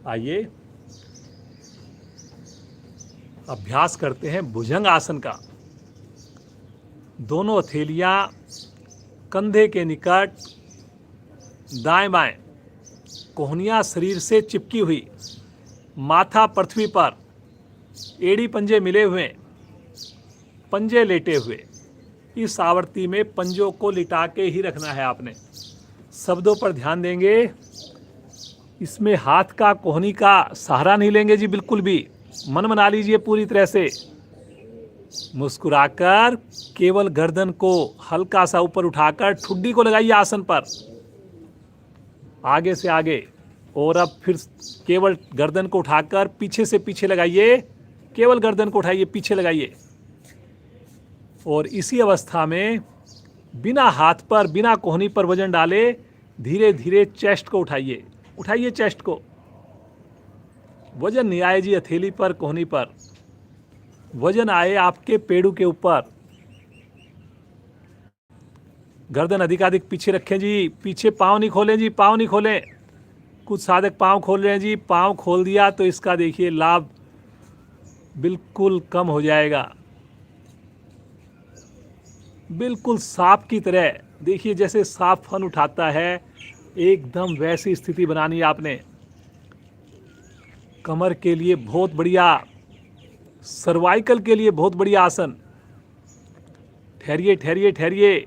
आइए अभ्यास करते हैं भुजंग आसन का। दोनों हथेलियां कंधे के निकट, दाएं बाएं, कोहनियां शरीर से चिपकी हुई, माथा पृथ्वी पर, एड़ी पंजे मिले हुए, पंजे लेटे हुए। इस आवृत्ति में पंजों को लिटा के ही रखना है आपने। शब्दों पर ध्यान देंगे। इसमें हाथ का, कोहनी का सहारा नहीं लेंगे जी, बिल्कुल भी। मन बना लीजिए पूरी तरह से। मुस्कुराकर केवल गर्दन को हल्का सा ऊपर उठाकर ठुड्डी को लगाइए आसन पर, आगे से आगे। और अब फिर केवल गर्दन को उठाकर पीछे से पीछे लगाइए। केवल गर्दन को उठाइए, पीछे लगाइए। और इसी अवस्था में बिना हाथ पर, बिना कोहनी पर वजन डाले धीरे धीरे चेस्ट को उठाइए। उठाइए चेस्ट को। वजन नहीं आए जी हथेली पर, कोहनी पर। वजन आए आपके पेड़ू के ऊपर। गर्दन अधिकाधिक पीछे रखें जी। पीछे पाँव नहीं खोलें जी, पाँव नहीं खोलें। कुछ साधक पाँव खोल रहे हैं जी। पाँव खोल दिया तो इसका देखिए लाभ बिल्कुल कम हो जाएगा। बिल्कुल सांप की तरह देखिए, जैसे सांप फन उठाता है, एकदम वैसी स्थिति बनानी है आपने। कमर के लिए बहुत बढ़िया, सर्वाइकल के लिए बहुत बढ़िया आसन। ठहरिए ठहरिए ठहरिए।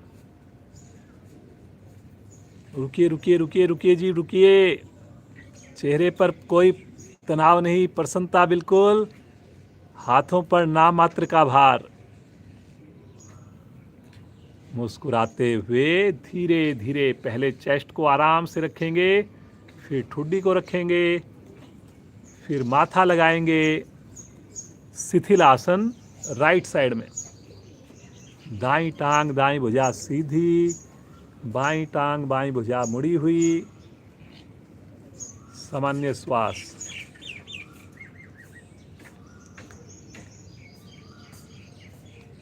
रुकिए रुकिए रुकिए रुकिए जी, रुकिए। चेहरे पर कोई तनाव नहीं, प्रसन्नता बिल्कुल। हाथों पर नाम मात्र का भार। मुस्कुराते हुए धीरे धीरे पहले चेस्ट को आराम से रखेंगे, फिर ठुड्डी को रखेंगे, फिर माथा लगाएंगे। शिथिल आसन राइट साइड में। दाईं टांग दाईं भुजा सीधी, बाईं टांग बाईं भुजा मुड़ी हुई। सामान्य श्वास।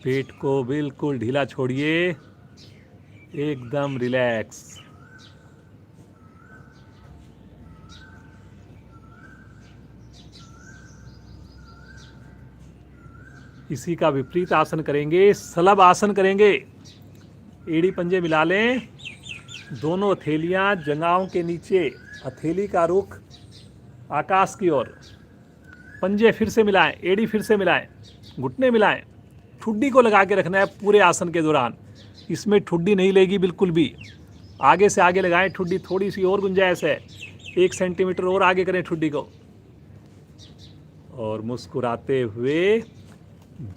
पेट को बिल्कुल ढीला छोड़िए, एकदम रिलैक्स। इसी का विपरीत आसन करेंगे, सलब आसन करेंगे। एड़ी पंजे मिला लें, दोनों हथेलियां जंघाओं के नीचे, हथेली का रुख आकाश की ओर। पंजे फिर से मिलाएं, एड़ी फिर से मिलाएं, घुटने मिलाएं। ठुड्डी को लगा के रखना है पूरे आसन के दौरान। इसमें ठुड्डी नहीं लेगी बिल्कुल भी। आगे से आगे लगाएं ठुड्डी, थोड़ी सी और गुंजाइश है। 1 सेंटीमीटर और आगे करें ठुड्डी को। और मुस्कुराते हुए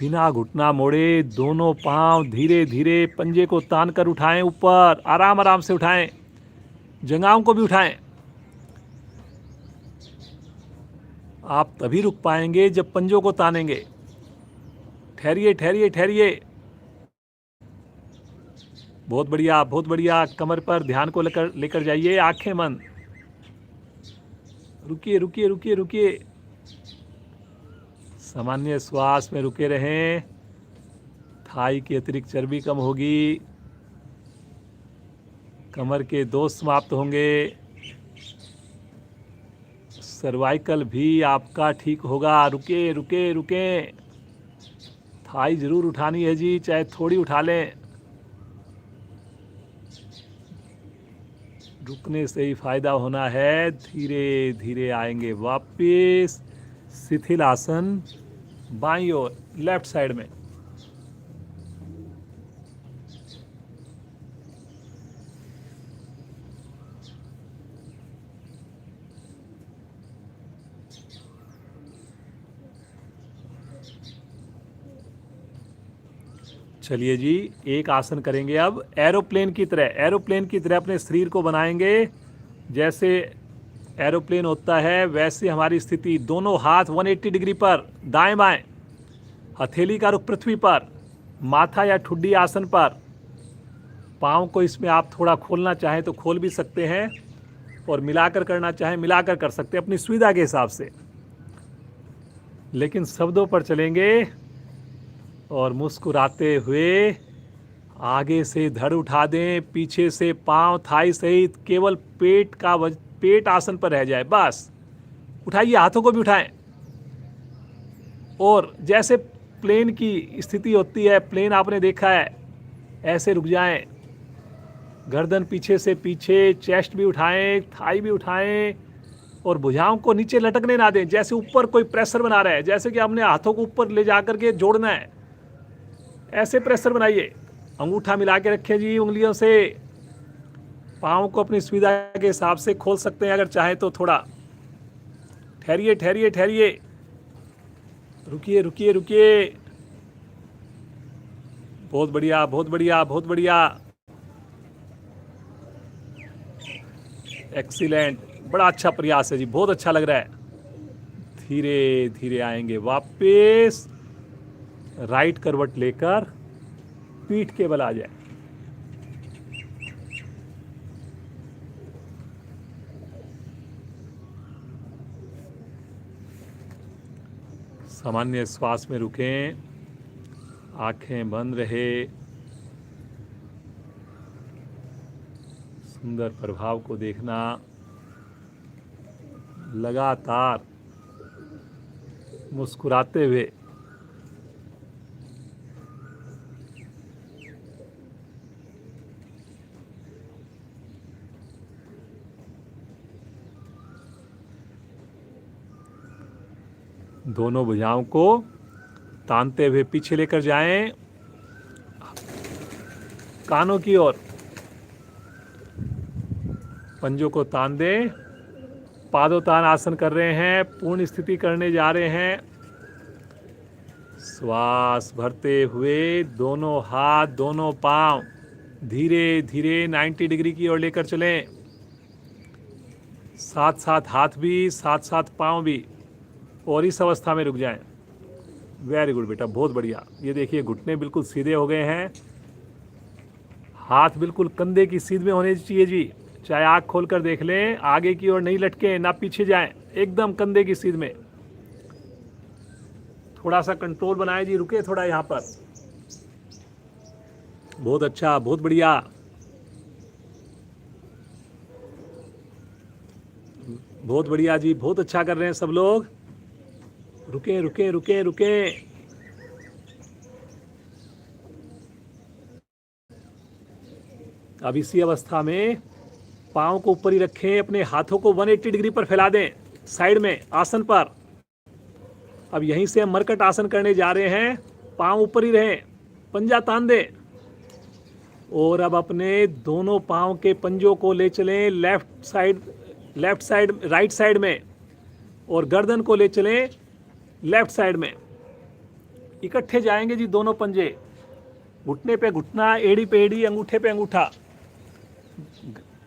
बिना घुटना मोड़े दोनों पांव धीरे धीरे पंजे को तान कर उठाएं ऊपर। आराम आराम से उठाएं, जंघाओं को भी उठाएं। आप तभी रुक पाएंगे जब पंजों को तानेंगे। ठहरिए ठहरिए ठहरिए। बहुत बढ़िया बहुत बढ़िया। कमर पर ध्यान को लेकर जाइए, आंखें बंद। रुकिए रुकिए रुकिए रुकिए। सामान्य श्वास में रुके रहें। थाई की अतिरिक्त चर्बी कम होगी, कमर के दोष समाप्त होंगे, सर्वाइकल भी आपका ठीक होगा। रुके रुके रुके। थाई जरूर उठानी है जी, चाहे थोड़ी उठा लें। रुकने से ही फायदा होना है। धीरे धीरे आएंगे वापिस। शिथिल आसन बाईं ओर लेफ्ट साइड में। चलिए जी, एक आसन करेंगे अब एरोप्लेन की तरह। एरोप्लेन की तरह अपने शरीर को बनाएंगे। जैसे एरोप्लेन होता है वैसे हमारी स्थिति, दोनों हाथ 180 डिग्री पर, दाएं बाएं, हथेली का रुख पृथ्वी पर, माथा या ठुड्डी आसन पर। पाँव को इसमें आप थोड़ा खोलना चाहें तो खोल भी सकते हैं, और मिलाकर करना चाहें मिलाकर कर सकते हैं अपनी सुविधा के हिसाब से। लेकिन शब्दों पर चलेंगे और मुस्कुराते हुए आगे से धड़ उठा दें, पीछे से पांव, थाई सहित केवल पेट आसन पर रह जाए, बस। उठाइए, हाथों को भी उठाएं। और जैसे प्लेन की स्थिति होती है, प्लेन आपने देखा है, ऐसे रुक जाएं। गर्दन पीछे से पीछे, चेस्ट भी उठाएं, थाई भी उठाएं, और भुजाओं को नीचे लटकने ना दें, जैसे ऊपर कोई प्रेशर बना रहा है, जैसे कि हमने हाथों को ऊपर ले जाकर के जोड़ना है, ऐसे प्रेशर बनाइए। अंगूठा मिला के रखें जी उंगलियों से। पाँव को अपनी सुविधा के हिसाब से खोल सकते हैं अगर चाहे तो थोड़ा। ठहरिए ठहरिए ठहरिए, रुकिए रुकिए रुकिए। बहुत बढ़िया बहुत बढ़िया बहुत बढ़िया, एक्सीलेंट, बड़ा अच्छा प्रयास है जी, बहुत अच्छा लग रहा है। धीरे धीरे आएंगे वापस। राइट करवट लेकर पीठ के बल आ जाए। सामान्य श्वास में रुकें, आंखें बंद रहे। सुंदर प्रभाव को देखना, लगातार मुस्कुराते हुए। दोनों भुजाओं को तानते हुए पीछे लेकर जाएं, कानों की ओर। पंजों को तान दें। पादोत्तान आसन कर रहे हैं, पूर्ण स्थिति करने जा रहे हैं। श्वास भरते हुए दोनों हाथ, दोनों पांव धीरे धीरे 90 डिग्री की ओर लेकर चलें। साथ साथ हाथ भी, साथ साथ पांव भी, और इस अवस्था में रुक जाएं। वेरी गुड बेटा, बहुत बढ़िया। ये देखिए, घुटने बिल्कुल सीधे हो गए हैं। हाथ बिल्कुल कंधे की सीध में होने चाहिए जी। चाहे आँख खोल कर देख लें, आगे की ओर नहीं लटके, ना पीछे जाएं, एकदम कंधे की सीध में। थोड़ा सा कंट्रोल बनाए जी, रुके थोड़ा यहाँ पर। बहुत अच्छा, बहुत बढ़िया। बहुत बढ़िया जी, बहुत अच्छा कर रहे हैं सब लोग। रुके रुके रुके रुके। अब इसी अवस्था में पाँव को ऊपर ही रखें, अपने हाथों को 180 डिग्री पर फैला दें साइड में आसन पर। अब यहीं से हम मरकट आसन करने जा रहे हैं। पाँव ऊपर ही रहें, पंजा तान दें, और अब अपने दोनों पाँव के पंजों को ले चलें लेफ्ट साइड राइट साइड में, और गर्दन को ले चलें लेफ्ट साइड में। इकट्ठे जाएंगे जी दोनों पंजे, घुटने पे घुटना, एड़ी पे एड़ी, अंगूठे पे अंगूठा।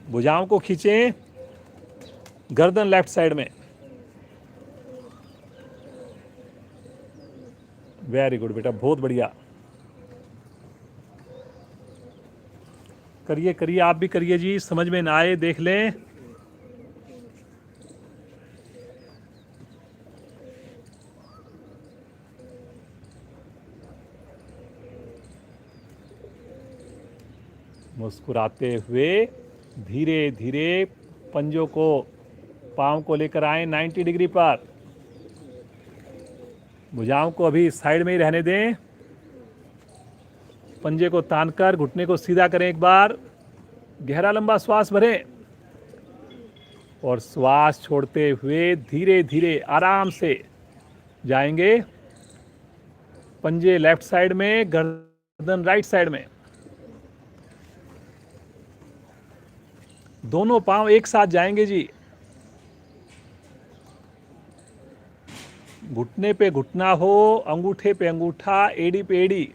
भुजाओं को खींचें, गर्दन लेफ्ट साइड में। वेरी गुड बेटा, बहुत बढ़िया। करिए करिए, आप भी करिए जी, समझ में ना आए देख लें। मुस्कुराते हुए धीरे धीरे पंजों को, पाँव को लेकर आए 90 डिग्री पर। भुजाओं को अभी साइड में ही रहने दें, पंजे को तानकर घुटने को सीधा करें, एक बार गहरा लंबा श्वास भरें और श्वास छोड़ते हुए धीरे धीरे आराम से जाएंगे। पंजे लेफ्ट साइड में, गर्दन राइट साइड में, दोनों पांव एक साथ जाएंगे जी। घुटने पे घुटना हो, अंगूठे पे अंगूठा, एड़ी पे एड़ी,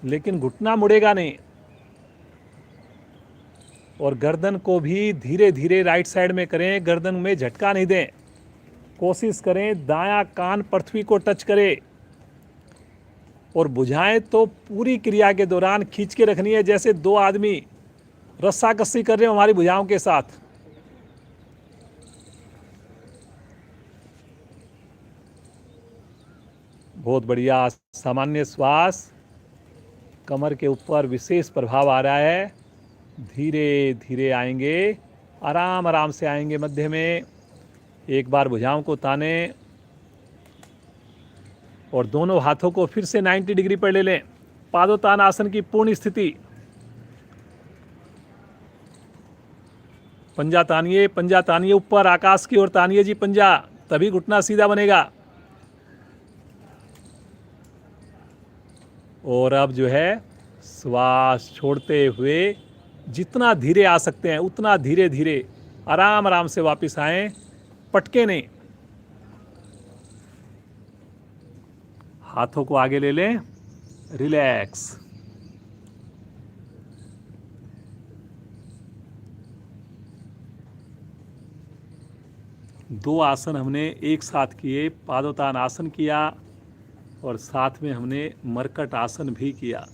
लेकिन घुटना मुड़ेगा नहीं। और गर्दन को भी धीरे धीरे राइट साइड में करें, गर्दन में झटका नहीं दें। कोशिश करें दायां कान पृथ्वी को टच करे और बुझाएं तो पूरी क्रिया के दौरान खींच के रखनी है, जैसे दो आदमी रस्साकसी कर रहे हो हमारी भुजाओं के साथ। बहुत बढ़िया। सामान्य श्वास, कमर के ऊपर विशेष प्रभाव आ रहा है। धीरे धीरे आएंगे, आराम आराम से आएंगे मध्य में। एक बार भुजाओं को ताने और दोनों हाथों को फिर से 90 डिग्री पर ले लें। पादोत्तान आसन की पूर्ण स्थिति। पंजा तानिए ऊपर आकाश की ओर तानिए जी पंजा, तभी घुटना सीधा बनेगा। और अब जो है श्वास छोड़ते हुए जितना धीरे आ सकते हैं उतना धीरे धीरे आराम आराम से वापस आएं, पटके नहीं। हाथों को आगे ले लें, रिलैक्स। दो आसन हमने एक साथ किए, पादोत्तान आसन किया और साथ में हमने मरकट आसन भी किया।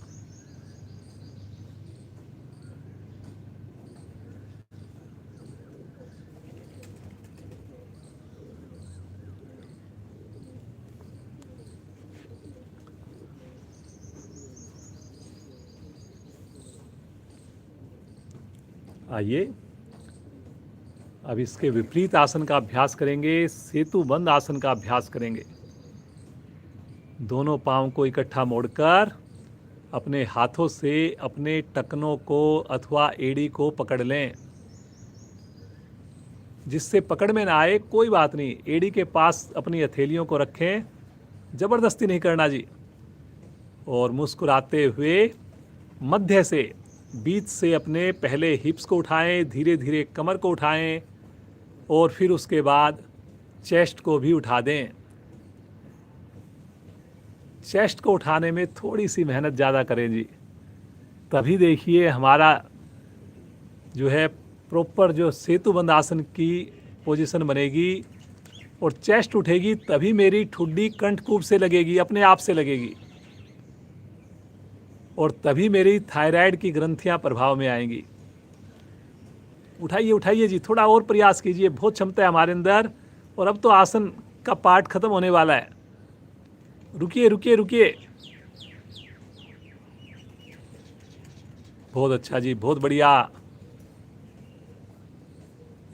आइए अब इसके विपरीत आसन का अभ्यास करेंगे, सेतुबंद आसन का अभ्यास करेंगे। दोनों पांव को इकट्ठा मोड़कर अपने हाथों से अपने टखनों को अथवा एड़ी को पकड़ लें। जिससे पकड़ में ना आए कोई बात नहीं, एड़ी के पास अपनी हथेलियों को रखें, जबरदस्ती नहीं करना जी। और मुस्कुराते हुए मध्य से, बीच से अपने पहले हिप्स को उठाएं, धीरे धीरे कमर को उठाएं और फिर उसके बाद चेस्ट को भी उठा दें। चेस्ट को उठाने में थोड़ी सी मेहनत ज़्यादा करें जी, तभी देखिए हमारा जो है प्रॉपर जो सेतुबंद आसन की पोजीशन बनेगी और चेस्ट उठेगी, तभी मेरी ठुड्डी कंठकूप से लगेगी, अपने आप से लगेगी, और तभी मेरी थायराइड की ग्रंथियां प्रभाव में आएंगी। उठाइए उठाइए जी, थोड़ा और प्रयास कीजिए, बहुत क्षमता है हमारे अंदर। और अब तो आसन का पार्ट खत्म होने वाला है। रुकिए रुकिए रुकिए। बहुत अच्छा जी, बहुत बढ़िया।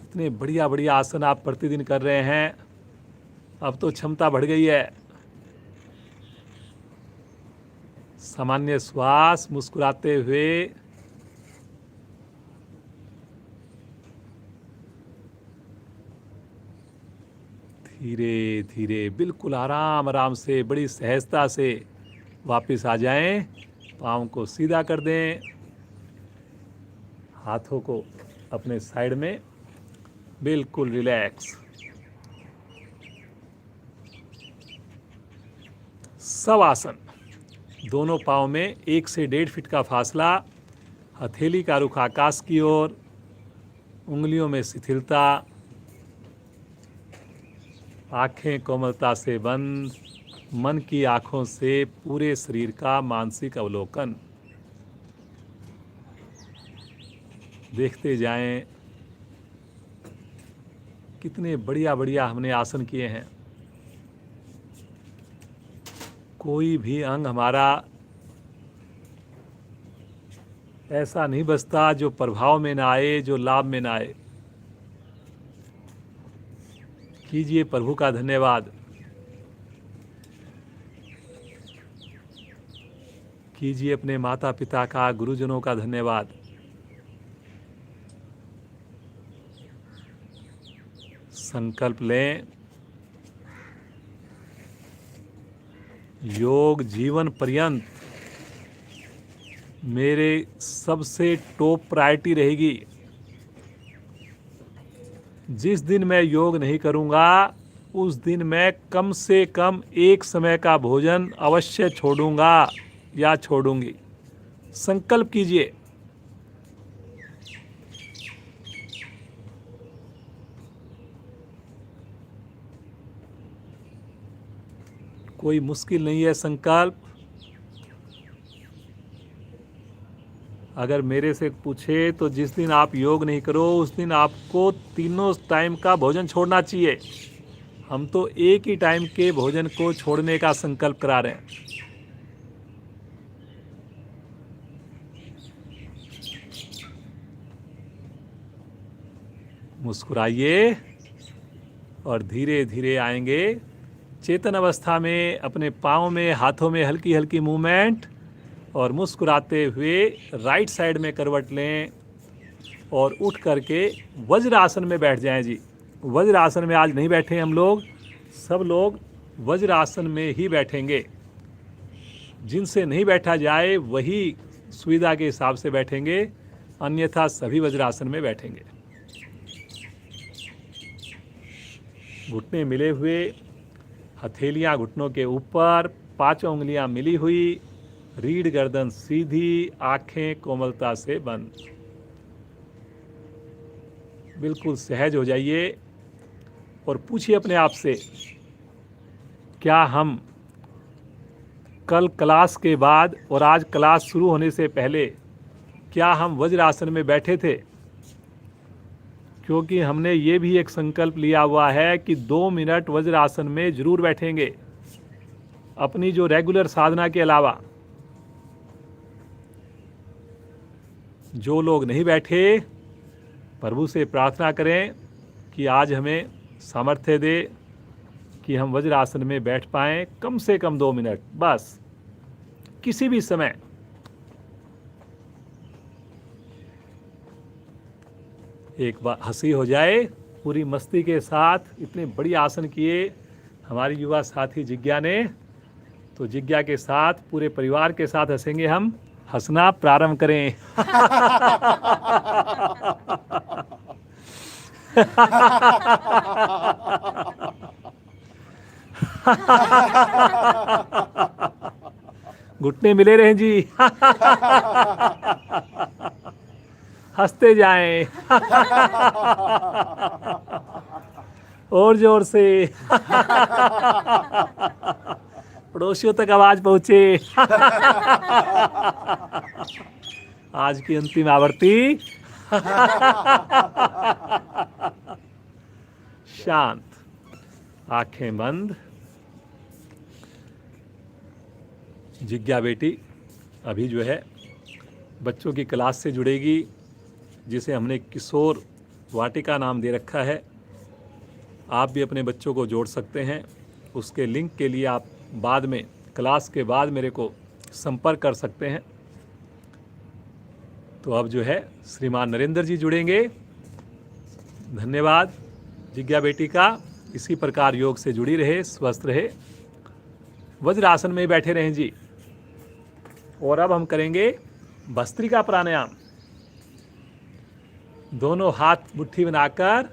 इतने बढ़िया बढ़िया आसन आप प्रतिदिन कर रहे हैं, अब तो क्षमता बढ़ गई है। सामान्य श्वास, मुस्कुराते हुए। धीरे धीरे बिल्कुल आराम आराम से, बड़ी सहजता से वापस आ जाएं। पाँव को सीधा कर दें, हाथों को अपने साइड में, बिल्कुल रिलैक्स। शवासन। दोनों पाँव में 1 से 1.5 फीट का फासला, हथेली का रुख आकाश की ओर, उंगलियों में शिथिलता, आंखें कोमलता से बंद, मन की आंखों से पूरे शरीर का मानसिक अवलोकन। देखते जाएं कितने बढ़िया बढ़िया हमने आसन किए हैं। कोई भी अंग हमारा ऐसा नहीं बचता जो प्रभाव में ना आए, जो लाभ में ना आए। कीजिए प्रभु का धन्यवाद। कीजिए अपने माता पिता का, गुरुजनों का धन्यवाद। संकल्प लें, योग जीवन पर्यंत मेरे सबसे टॉप प्रायोरिटी रहेगी। जिस दिन मैं योग नहीं करूंगा उस दिन मैं कम से कम एक समय का भोजन अवश्य छोड़ूंगा या छोड़ूंगी। संकल्प कीजिए। कोई मुश्किल नहीं है संकल्प। अगर मेरे से पूछे तो जिस दिन आप योग नहीं करो उस दिन आपको तीनों टाइम का भोजन छोड़ना चाहिए। हम तो एक ही टाइम के भोजन को छोड़ने का संकल्प करा रहे हैं। मुस्कुराइए और धीरे धीरे आएंगे चेतन अवस्था में। अपने पाँव में, हाथों में हल्की हल्की मूवमेंट और मुस्कुराते हुए राइट साइड में करवट लें और उठ करके वज्रासन में बैठ जाएं जी। वज्रासन में आज नहीं बैठे हम लोग, सब लोग वज्रासन में ही बैठेंगे। जिनसे नहीं बैठा जाए वही सुविधा के हिसाब से बैठेंगे, अन्यथा सभी वज्रासन में बैठेंगे। घुटने मिले हुए, हथेलियां घुटनों के ऊपर, पांचों उंगलियां मिली हुई, रीढ़ गर्दन सीधी, आंखें कोमलता से बंद। बिल्कुल सहज हो जाइए और पूछिए अपने आप से, क्या हम कल क्लास के बाद और आज क्लास शुरू होने से पहले क्या हम वज्रासन में बैठे थे? क्योंकि हमने ये भी एक संकल्प लिया हुआ है कि 2 मिनट वज्रासन में जरूर बैठेंगे अपनी जो रेगुलर साधना के अलावा। जो लोग नहीं बैठे, प्रभु से प्रार्थना करें कि आज हमें सामर्थ्य दे कि हम वज्रासन में बैठ पाएं कम से कम 2 मिनट, बस किसी भी समय। एक बार हंसी हो जाए पूरी मस्ती के साथ। इतने बड़ी आसन किए हमारी युवा साथी जिज्ञा ने, तो जिज्ञा के साथ पूरे परिवार के साथ हंसेंगे हम। हंसना प्रारंभ करें। घुटने मिले रहें जी। हंसते जाएं। और जोर से। पड़ोसियों तक आवाज पहुंचे। आज की अंतिम आवर्ती। शांत, आंखें बंद। जिज्ञा बेटी अभी जो है बच्चों की क्लास से जुड़ेगी, जिसे हमने किशोर वाटिका नाम दे रखा है। आप भी अपने बच्चों को जोड़ सकते हैं। उसके लिंक के लिए आप बाद में, क्लास के बाद मेरे को संपर्क कर सकते हैं। तो अब जो है श्रीमान नरेंद्र जी जुड़ेंगे। धन्यवाद जिज्ञा बेटी का। इसी प्रकार योग से जुड़ी रहे, स्वस्थ रहे, वज्रासन में बैठे रहें जी। और अब हम करेंगे भस्त्रिका प्राणायाम। दोनों हाथ मुट्ठी बनाकर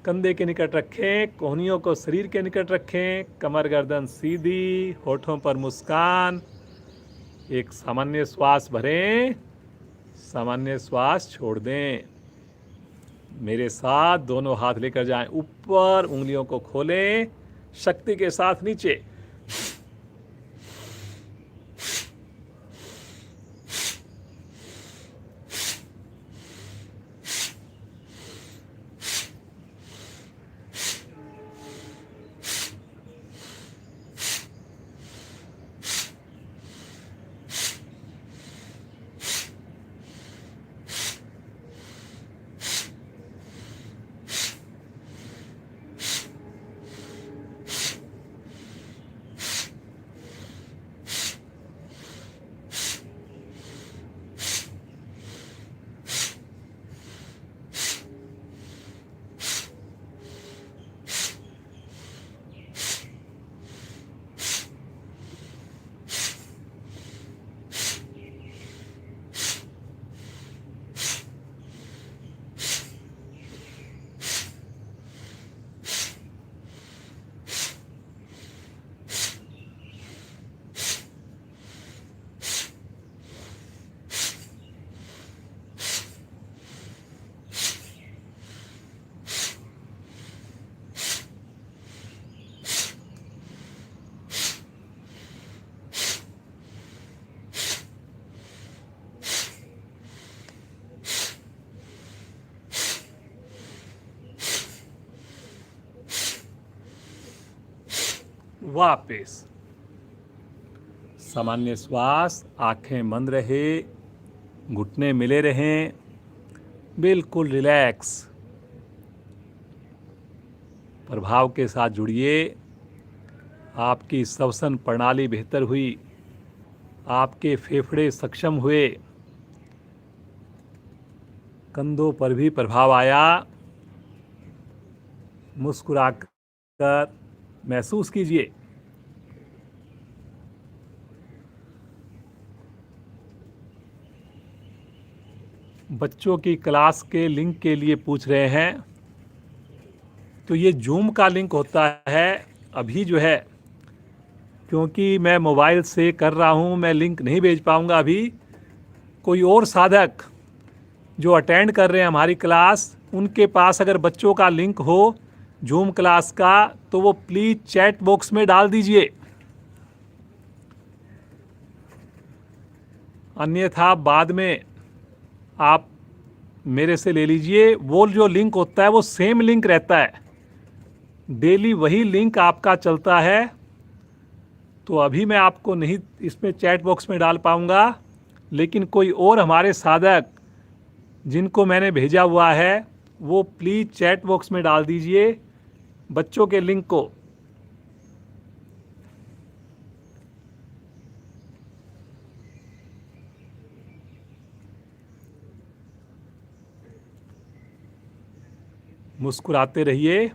कंधे के निकट रखें, कोहनियों को शरीर के निकट रखें, कमर गर्दन सीधी, होठों पर मुस्कान। एक सामान्य श्वास भरें, सामान्य श्वास छोड़ दें। मेरे साथ दोनों हाथ लेकर जाएं ऊपर, उंगलियों को खोलें, शक्ति के साथ नीचे। वापस सामान्य श्वास, आंखें बंद रहे, घुटने मिले रहें, बिल्कुल रिलैक्स। प्रभाव के साथ जुड़िए। आपकी श्वसन प्रणाली बेहतर हुई, आपके फेफड़े सक्षम हुए, कंधों पर भी प्रभाव आया। मुस्कुराकर महसूस कीजिए। बच्चों की क्लास के लिंक के लिए पूछ रहे हैं, तो ये जूम का लिंक होता है। अभी जो है, क्योंकि मैं मोबाइल से कर रहा हूँ, मैं लिंक नहीं भेज पाऊँगा अभी। कोई और साधक जो अटेंड कर रहे हैं हमारी क्लास, उनके पास अगर बच्चों का लिंक हो जूम क्लास का, तो वो प्लीज़ चैट बॉक्स में डाल दीजिए। अन्यथा बाद में आप मेरे से ले लीजिए। वो जो लिंक होता है वो सेम लिंक रहता है, डेली वही लिंक आपका चलता है। तो अभी मैं आपको नहीं इसमें चैट बॉक्स में डाल पाऊँगा, लेकिन कोई और हमारे साधक जिनको मैंने भेजा हुआ है, वो प्लीज़ चैट बॉक्स में डाल दीजिए बच्चों के लिंक को। मुस्कुराते रहिए।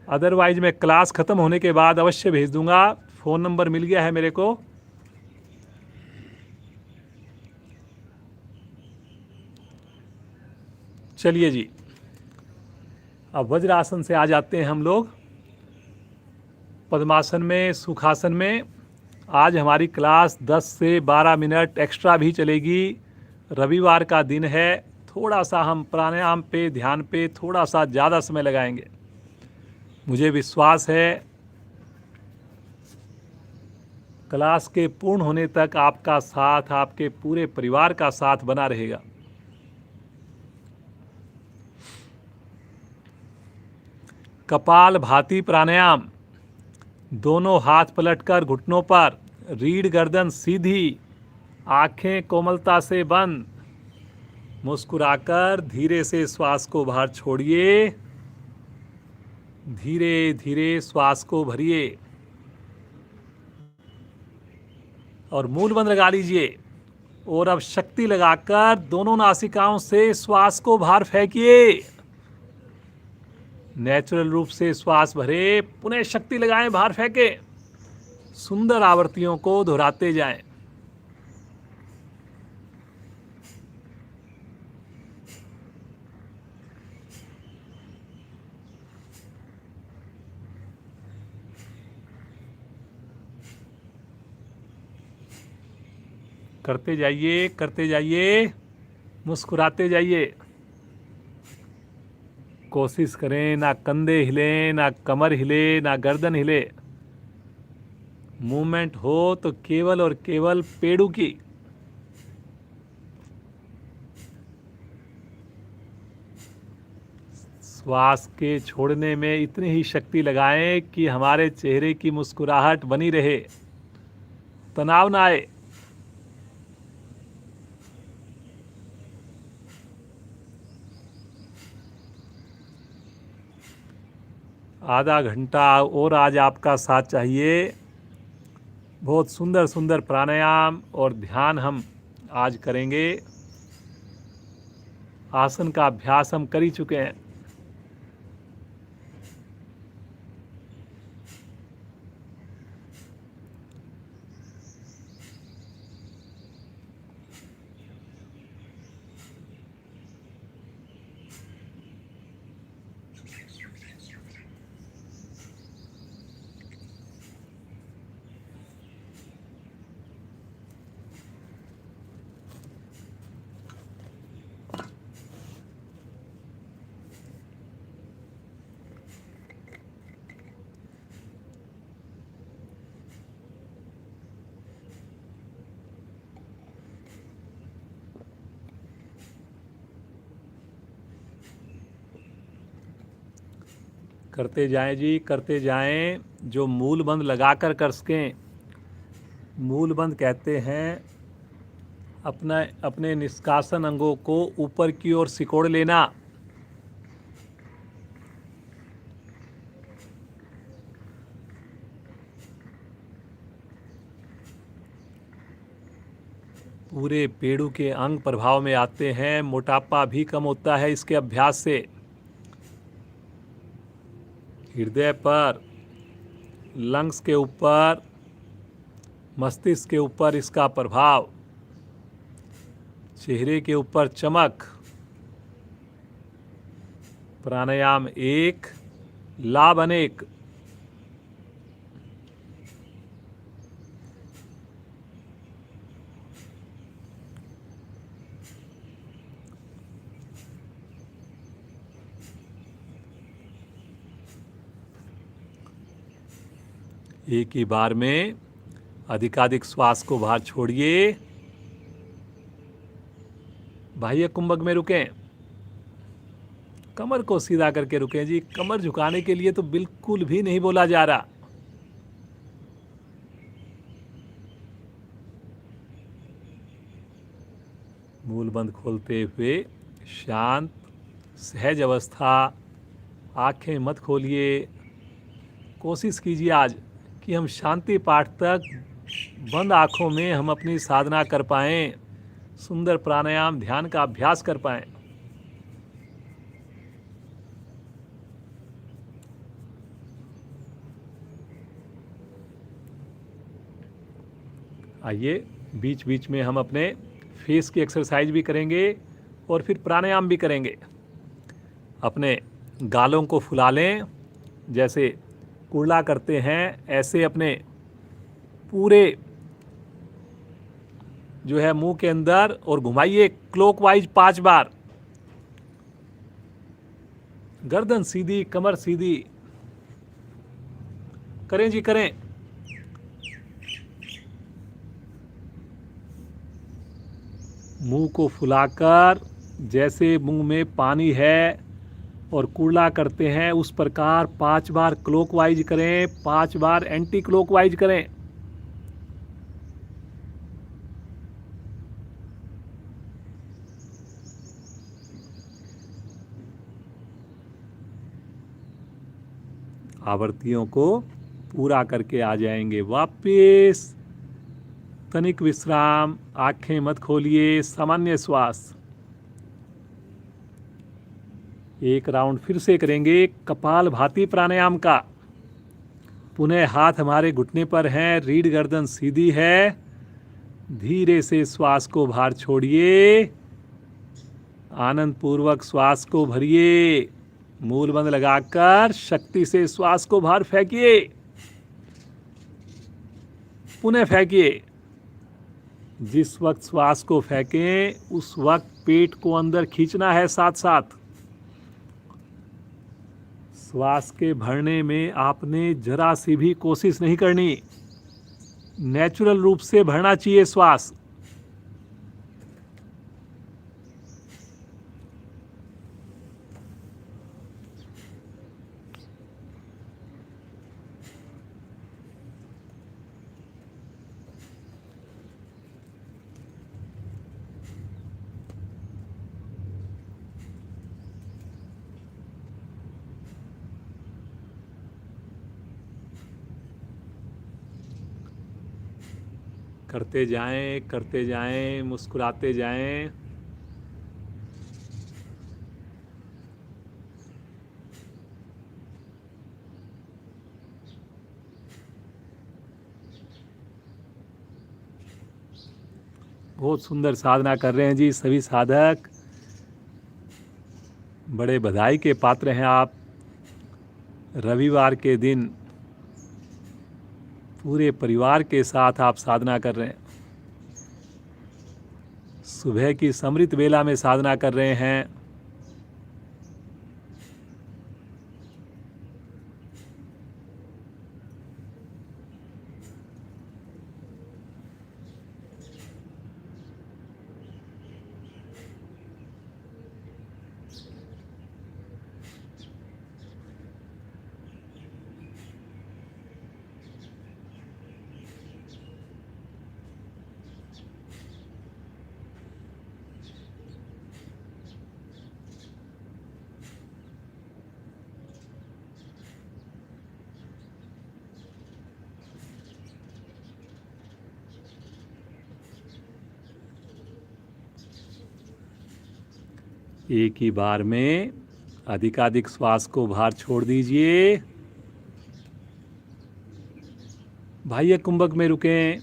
अदरवाइज मैं क्लास ख़त्म होने के बाद अवश्य भेज दूंगा। फ़ोन नंबर मिल गया है मेरे को। चलिए जी, अब वज्रासन से आ जाते हैं हम लोग पद्मासन में, सुखासन में। आज हमारी क्लास 10 से 12 मिनट एक्स्ट्रा भी चलेगी। रविवार का दिन है, थोड़ा सा हम प्राणायाम पे, ध्यान पे थोड़ा सा ज़्यादा समय लगाएंगे। मुझे विश्वास है क्लास के पूर्ण होने तक आपका साथ, आपके पूरे परिवार का साथ बना रहेगा। कपाल भाती प्राणायाम। दोनों हाथ पलटकर घुटनों पर, रीढ़ गर्दन सीधी, आंखें कोमलता से बंद। मुस्कुराकर धीरे से श्वास को बाहर छोड़िए। धीरे धीरे श्वास को भरिए और मूल बंद लगा लीजिए। और अब शक्ति लगाकर दोनों नासिकाओं से श्वास को बाहर फेंकिए। नेचुरल रूप से श्वास भरे, पुनः शक्ति लगाएं, बाहर फेंके। सुंदर आवृत्तियों को दोहराते जाएं। करते जाइए, करते जाइए, मुस्कुराते जाइए। कोशिश करें ना कंधे हिले, ना कमर हिले, ना गर्दन हिले। मूवमेंट हो तो केवल और केवल पेड़ों की। श्वास के छोड़ने में इतनी ही शक्ति लगाएं कि हमारे चेहरे की मुस्कुराहट बनी रहे, तनाव ना आए। आधा घंटा और आज आपका साथ चाहिए। बहुत सुंदर सुंदर प्राणायाम और ध्यान हम आज करेंगे। आसन का अभ्यास हम कर ही चुके हैं। करते जाएं जी, करते जाएं। जो मूल बंद लगाकर कर सकें, मूल बंद कहते हैं अपना अपने निष्कासन अंगों को ऊपर की ओर सिकोड़ लेना। पूरे पेड़ों के अंग प्रभाव में आते हैं। मोटापा भी कम होता है इसके अभ्यास से। हृदय पर, लंग्स के ऊपर, मस्तिष्क के ऊपर इसका प्रभाव, चेहरे के ऊपर चमक। प्राणायाम एक, लाभ अनेक। एक ही बार में अधिकाधिक श्वास को बाहर छोड़िए। बाह्य कुंभक में रुकें। कमर को सीधा करके रुकें जी। कमर झुकाने के लिए तो बिल्कुल भी नहीं बोला जा रहा। मूल बंद खोलते हुए शांत सहज अवस्था। आंखें मत खोलिए। कोशिश कीजिए आज कि हम शांति पाठ तक बंद आंखों में हम अपनी साधना कर पाएं, सुंदर प्राणायाम ध्यान का अभ्यास कर पाएं। आइए, बीच बीच में हम अपने फेस की एक्सरसाइज भी करेंगे और फिर प्राणायाम भी करेंगे। अपने गालों को फुला लें, जैसे कुर्ला करते हैं ऐसे अपने पूरे जो है मुंह के अंदर और घुमाइए क्लॉकवाइज 5 बार। गर्दन सीधी, कमर सीधी। करें जी, करें। मुंह को फुलाकर जैसे मुंह में पानी है और कुर्ला करते हैं उस प्रकार 5 बार क्लॉकवाइज करें, 5 बार एंटी क्लॉकवाइज करें। आवृत्तियों को पूरा करके आ जाएंगे वापिस। तनिक विश्राम, आंखें मत खोलिए, सामान्य श्वास। एक राउंड फिर से करेंगे कपाल भाती प्राणायाम का। पुनः हाथ हमारे घुटने पर हैं, रीढ़ गर्दन सीधी है। धीरे से श्वास को बाहर छोड़िए। आनंद पूर्वक श्वास को भरिए। मूल बंद लगाकर शक्ति से श्वास को बाहर फेंकिए। पुनः फेंकिए। जिस वक्त श्वास को फेंकें उस वक्त पेट को अंदर खींचना है साथ साथ। श्वास के भरने में आपने जरा सी भी कोशिश नहीं करनी। नेचुरल रूप से भरना चाहिए श्वास। करते जाएं, मुस्कुराते जाएं। बहुत सुंदर साधना कर रहे हैं जी सभी साधक। बड़े बधाई के पात्र हैं आप। रविवार के दिन पूरे परिवार के साथ आप साधना कर रहे हैं। सुबह की समृत बेला में साधना कर रहे हैं। एक ही बार में अधिकाधिक श्वास को बाहर छोड़ दीजिए। बाह्य कुंभक में रुकें,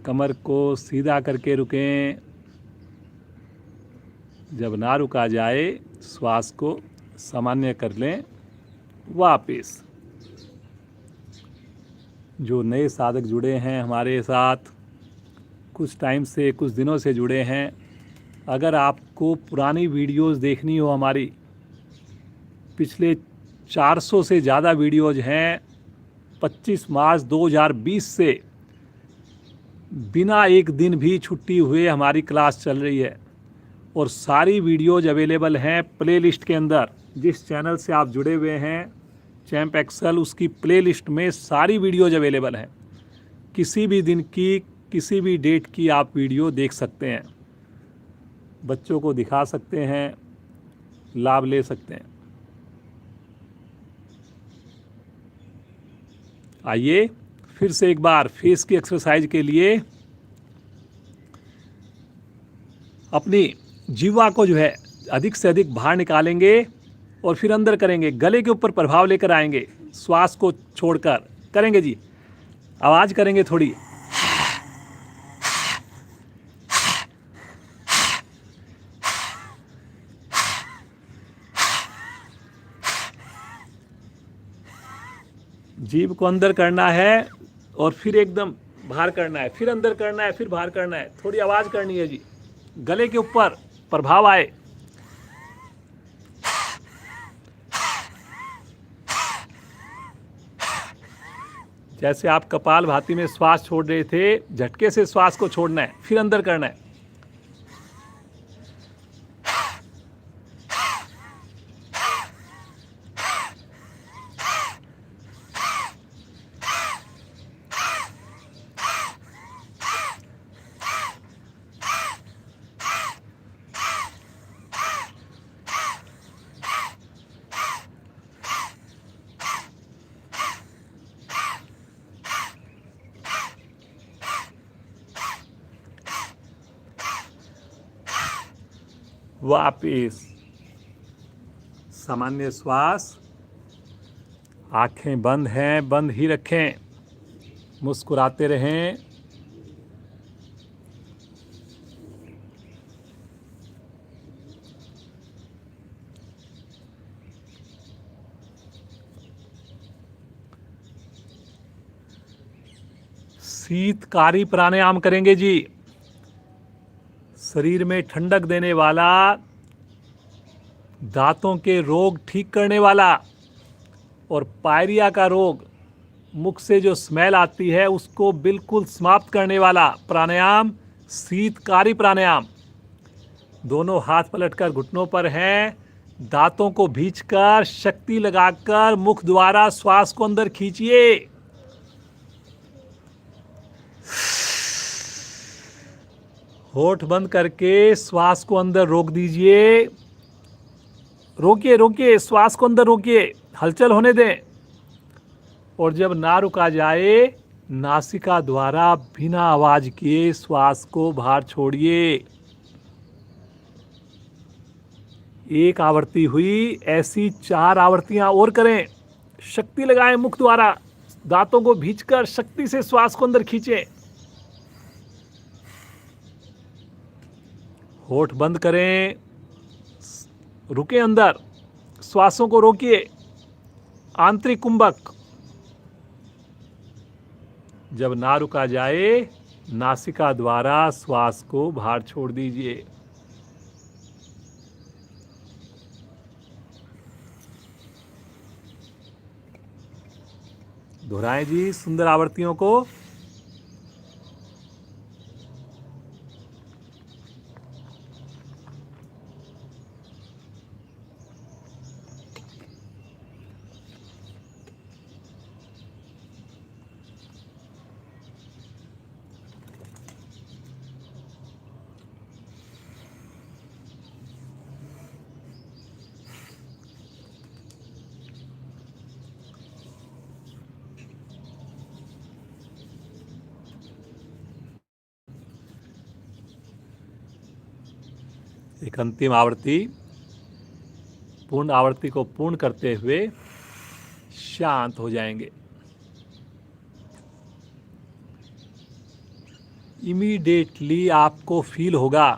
कमर को सीधा करके रुकें। जब ना रुका जाए श्वास को सामान्य कर लें। वापस जो नए साधक जुड़े हैं हमारे साथ, कुछ टाइम से, कुछ दिनों से जुड़े हैं, अगर आपको पुरानी वीडियोस देखनी हो हमारी, पिछले 400 से ज़्यादा वीडियोज हैं। 25 मार्च 2020 से बिना एक दिन भी छुट्टी हुए हमारी क्लास चल रही है और सारी वीडियोज अवेलेबल हैं प्लेलिस्ट के अंदर। जिस चैनल से आप जुड़े हुए हैं चैंप एक्सेल, उसकी प्लेलिस्ट में सारी वीडियोज अवेलेबल हैं। किसी भी दिन की, किसी भी डेट की आप वीडियो देख सकते हैं, बच्चों को दिखा सकते हैं, लाभ ले सकते हैं। आइए फिर से एक बार फेस की एक्सरसाइज के लिए अपनी जीवा को जो है अधिक से अधिक बाहर निकालेंगे और फिर अंदर करेंगे। गले के ऊपर प्रभाव लेकर आएंगे, श्वास को छोड़कर करेंगे जी। आवाज करेंगे थोड़ी। जीभ को अंदर करना है और फिर एकदम बाहर करना है, फिर अंदर करना है, फिर बाहर करना है। थोड़ी आवाज करनी है जी, गले के ऊपर प्रभाव आए। जैसे आप कपालभाति में श्वास छोड़ रहे थे, झटके से श्वास को छोड़ना है, फिर अंदर करना है। वापिस सामान्य श्वास। आंखें बंद हैं, बंद ही रखें, मुस्कुराते रहें। शीतकारी प्राणायाम करेंगे जी। शरीर में ठंडक देने वाला, दांतों के रोग ठीक करने वाला और पायरिया का रोग, मुख से जो स्मेल आती है उसको बिल्कुल समाप्त करने वाला प्राणायाम शीतकारी प्राणायाम। दोनों हाथ पलटकर घुटनों पर हैं, दांतों को भींचकर शक्ति लगाकर मुख द्वारा श्वास को अंदर खींचिए। होठ बंद करके श्वास को अंदर रोक दीजिए। रोकिए रोकिए, श्वास को अंदर रोकिए, हलचल होने दें। और जब ना रुका जाए, नासिका द्वारा बिना आवाज किए श्वास को बाहर छोड़िए। एक आवृत्ति हुई, ऐसी 4 आवृत्तियां और करें। शक्ति लगाएं मुख द्वारा, दांतों को भींचकर शक्ति से श्वास को अंदर खींचें। होठ बंद करें, रुके अंदर, श्वासों को रोकिए। आंतरिक कुंभक। जब ना रुका जाए, नासिका द्वारा श्वास को बाहर छोड़ दीजिए। दोहराएं जी सुंदर आवृत्तियों को। एक अंतिम आवृत्ति, पूर्ण आवृत्ति को पूर्ण करते हुए शांत हो जाएंगे। इमीडिएटली आपको फील होगा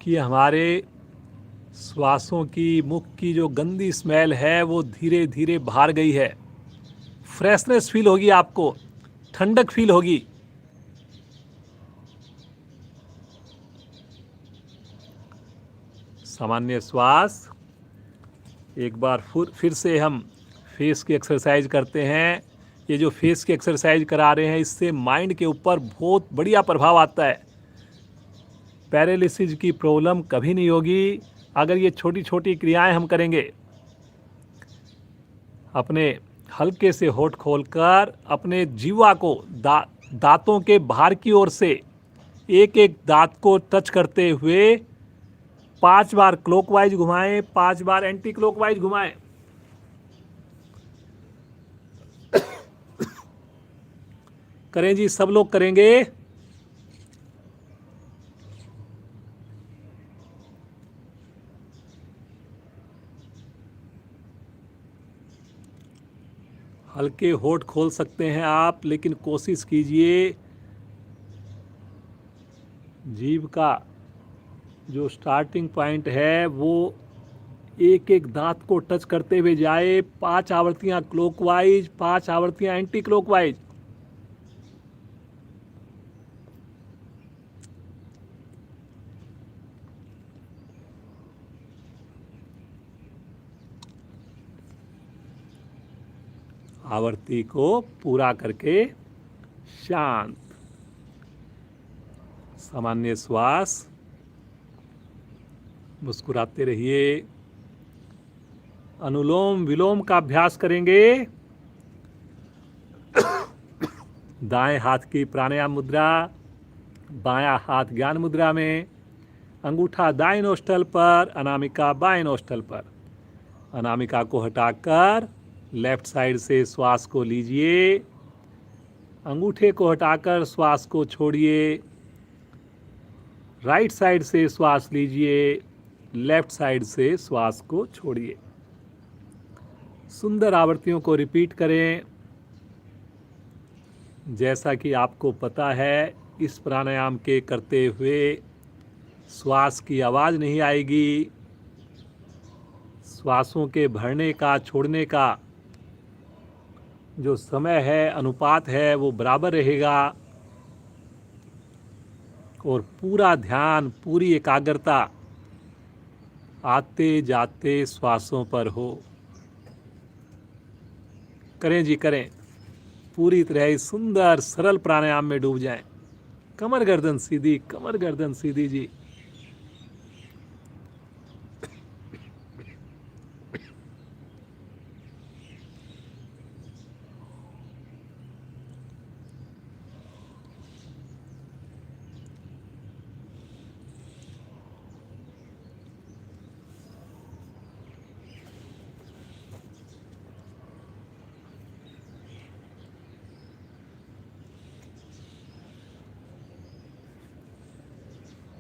कि हमारे श्वासों की, मुख की जो गंदी स्मेल है वो धीरे धीरे बाहर गई है। फ्रेशनेस फील होगी आपको, ठंडक फील होगी। सामान्य श्वास। एक बार फिर से हम फेस की एक्सरसाइज करते हैं। ये जो फेस की एक्सरसाइज करा रहे हैं, इससे माइंड के ऊपर बहुत बढ़िया प्रभाव आता है। पैरालिसिस की प्रॉब्लम कभी नहीं होगी अगर ये छोटी छोटी क्रियाएं हम करेंगे। अपने हल्के से होठ खोलकर अपने जीवा को दांतों के बाहर की ओर से एक एक दांत को टच करते हुए 5 बार क्लॉकवाइज घुमाएं, 5 बार एंटी क्लॉकवाइज घुमाएं। करें जी, सब लोग करेंगे। हल्के होठ खोल सकते हैं आप, लेकिन कोशिश कीजिए जीभ का जो स्टार्टिंग पॉइंट है वो एक एक दांत को टच करते हुए जाए। 5 आवृत्तियां क्लॉकवाइज, 5 आवृत्तियां एंटी क्लॉकवाइज। आवृत्ति को पूरा करके शांत। सामान्य श्वास। मुस्कुराते रहिए। अनुलोम विलोम का अभ्यास करेंगे। दाएं हाथ की प्राणायाम मुद्रा, बायां हाथ ज्ञान मुद्रा में, अंगूठा दाएं नोस्टल पर, अनामिका बाएं नोस्टल पर। अनामिका को हटाकर लेफ्ट साइड से श्वास को लीजिए, अंगूठे को हटाकर श्वास को छोड़िए। राइट साइड से श्वास लीजिए, लेफ्ट साइड से श्वास को छोड़िए। सुंदर आवृत्तियों को रिपीट करें। जैसा कि आपको पता है, इस प्राणायाम के करते हुए श्वास की आवाज़ नहीं आएगी। श्वासों के भरने का, छोड़ने का जो समय है, अनुपात है, वो बराबर रहेगा और पूरा ध्यान, पूरी एकाग्रता आते जाते श्वासों पर हो। करें जी, करें। पूरी तरह इस सुंदर सरल प्राणायाम में डूब जाएं। कमर गर्दन सीधी, कमर गर्दन सीधी जी।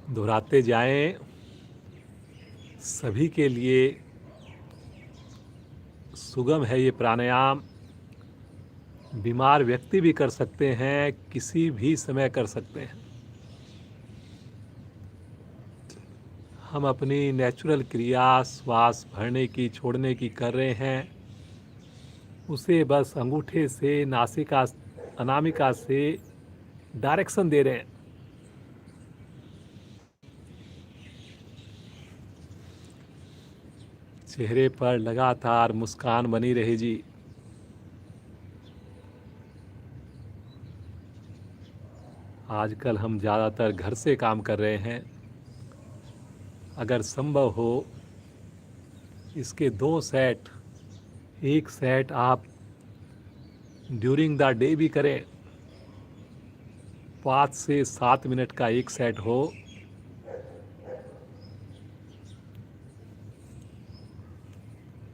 दोहराते जाएं। सभी के लिए सुगम है ये प्राणायाम। बीमार व्यक्ति भी कर सकते हैं, किसी भी समय कर सकते हैं। हम अपनी नेचुरल क्रिया श्वास भरने की, छोड़ने की कर रहे हैं। उसे बस अंगूठे से, नासिका, अनामिका से डायरेक्शन दे रहे हैं। चेहरे पर लगातार मुस्कान बनी रहे जी। आजकल हम ज़्यादातर घर से काम कर रहे हैं। अगर संभव हो, इसके 2 सेट, एक सेट आप ड्यूरिंग द डे भी करें। 5 से 7 मिनट का एक सेट हो।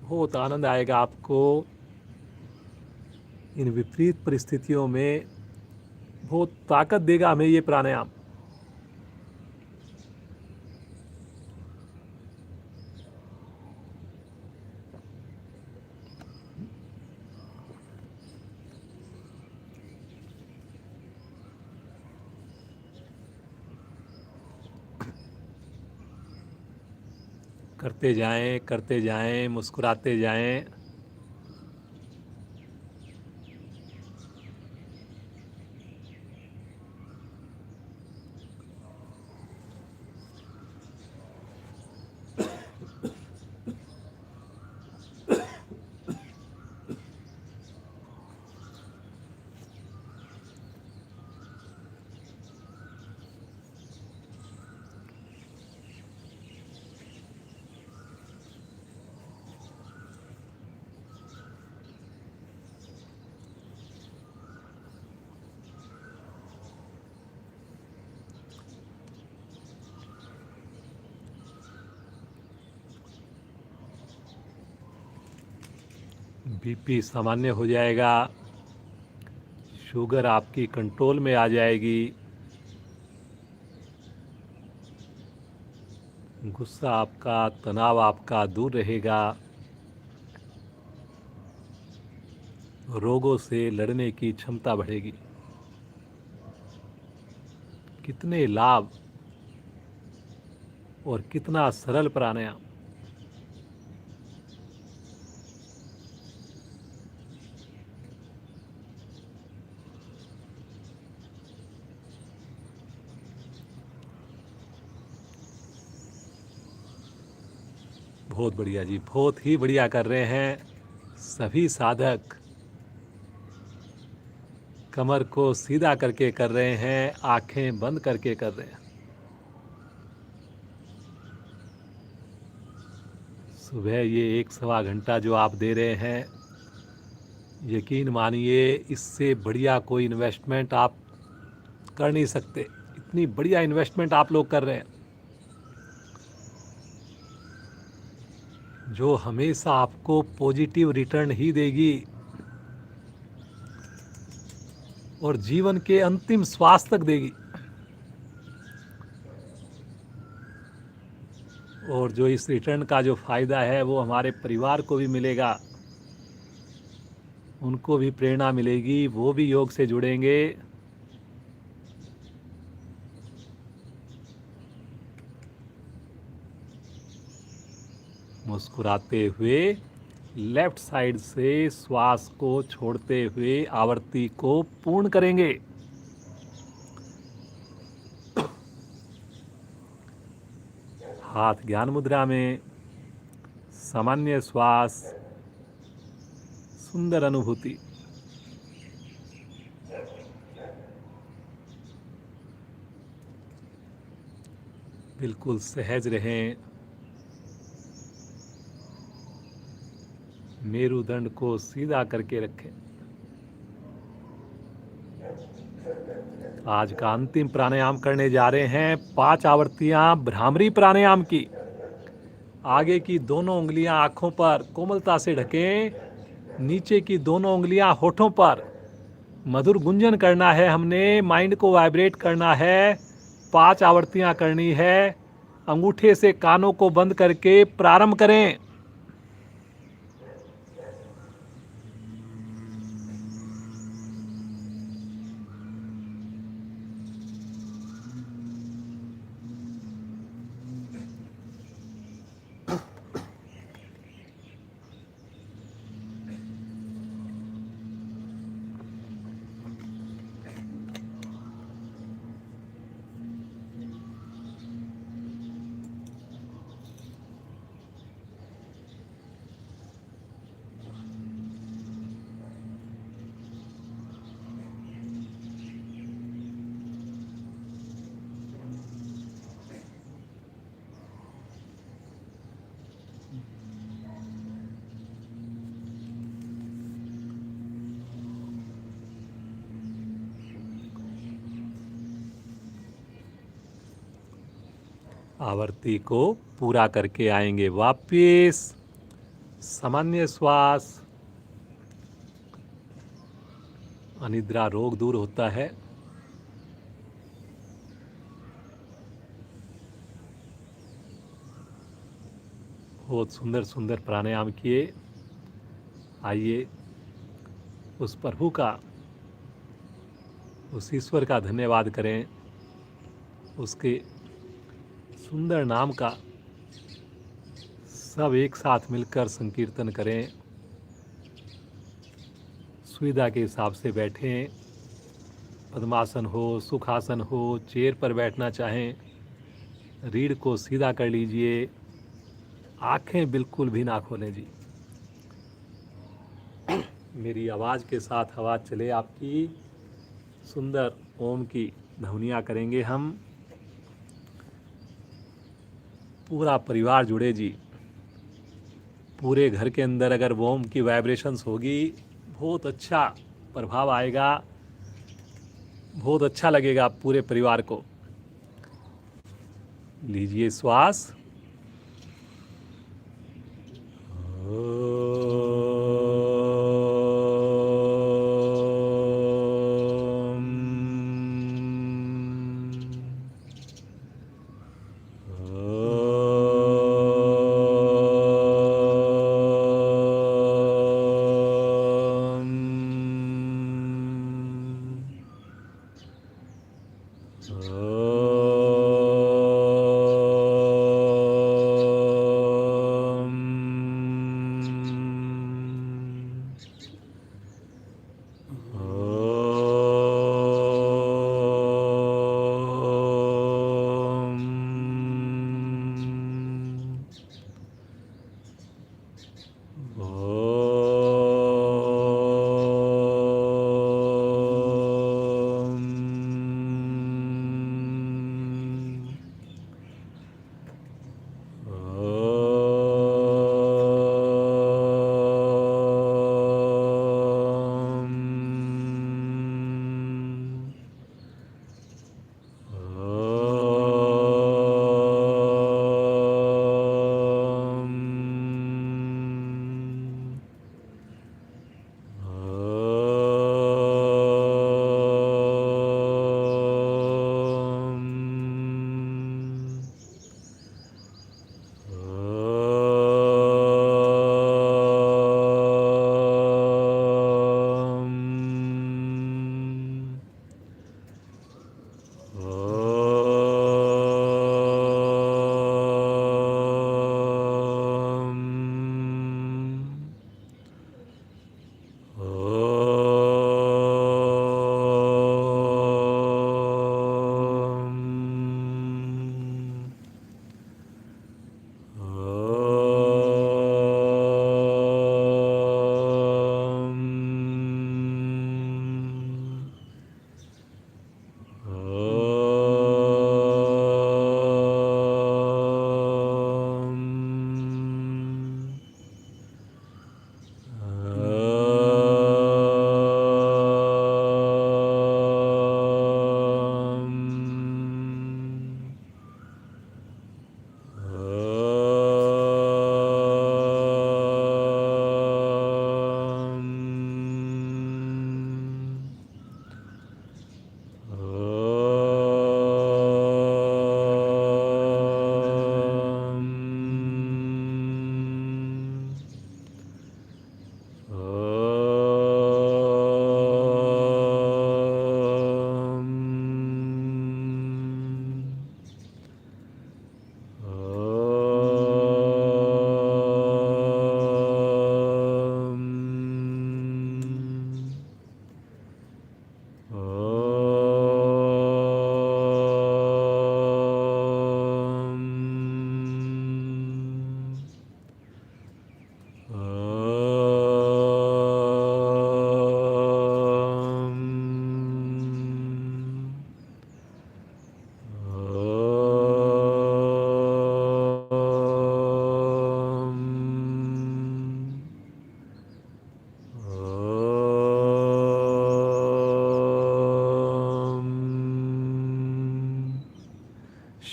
बहुत आनंद आएगा आपको। इन विपरीत परिस्थितियों में बहुत ताकत देगा हमें ये प्राणायाम। करते जाएं, मुस्कुराते जाएं। बीपी सामान्य हो जाएगा, शुगर आपकी कंट्रोल में आ जाएगी, गुस्सा आपका, तनाव आपका दूर रहेगा, रोगों से लड़ने की क्षमता बढ़ेगी। कितने लाभ और कितना सरल प्राणायाम। बहुत बढ़िया जी, बहुत ही बढ़िया कर रहे हैं सभी साधक। कमर को सीधा करके कर रहे हैं, आंखें बंद करके कर रहे हैं। सुबह ये 1-1.25 घंटा जो आप दे रहे हैं, यकीन मानिए इससे बढ़िया कोई इन्वेस्टमेंट आप कर नहीं सकते। इतनी बढ़िया इन्वेस्टमेंट आप लोग कर रहे हैं जो हमेशा आपको पॉजिटिव रिटर्न ही देगी और जीवन के अंतिम श्वास तक देगी। और जो इस रिटर्न का जो फायदा है वो हमारे परिवार को भी मिलेगा, उनको भी प्रेरणा मिलेगी, वो भी योग से जुड़ेंगे। मुस्कुराते हुए लेफ्ट साइड से श्वास को छोड़ते हुए आवृत्ति को पूर्ण करेंगे। हाथ ज्ञान मुद्रा में, सामान्य श्वास, सुंदर अनुभूति। बिल्कुल सहज रहें। मेरुदंड को सीधा करके रखें। आज का अंतिम प्राणायाम करने जा रहे हैं 5 आवृत्तियां भ्रामरी प्राणायाम की। आगे की दोनों उंगलियां आंखों पर कोमलता से ढकें, नीचे की दोनों उंगलियां होठों पर। मधुर गुंजन करना है, हमने माइंड को वाइब्रेट करना है। 5 आवृत्तियां करनी है। अंगूठे से कानों को बंद करके प्रारंभ करें। आवृत्ति को पूरा करके आएंगे वापिस। सामान्य श्वास, अनिद्रा रोग दूर होता है। बहुत सुंदर सुंदर प्राणायाम किए। आइए उस प्रभु का, उस ईश्वर का धन्यवाद करें, उसके सुंदर नाम का सब एक साथ मिलकर संकीर्तन करें। सुविधा के हिसाब से बैठें, पद्मासन हो, सुखासन हो, चेयर पर बैठना चाहें, रीढ़ को सीधा कर लीजिए, आंखें बिल्कुल भी ना खोलें जी। मेरी आवाज़ के साथ आवाज़ चले आपकी, सुंदर ओम की ध्वनियाँ करेंगे हम। पूरा परिवार जुड़े जी। पूरे घर के अंदर अगर ओम की वाइब्रेशंस होगी, बहुत अच्छा प्रभाव आएगा, बहुत अच्छा लगेगा पूरे परिवार को। लीजिए श्वास।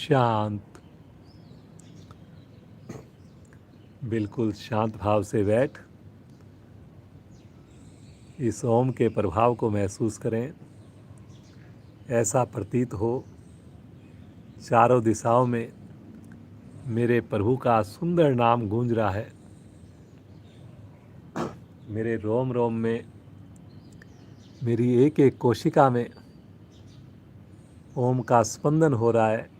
शांत, बिल्कुल शांत भाव से बैठ इस ओम के प्रभाव को महसूस करें। ऐसा प्रतीत हो चारों दिशाओं में मेरे प्रभु का सुंदर नाम गूंज रहा है। मेरे रोम रोम में, मेरी एक एक कोशिका में ओम का स्पंदन हो रहा है।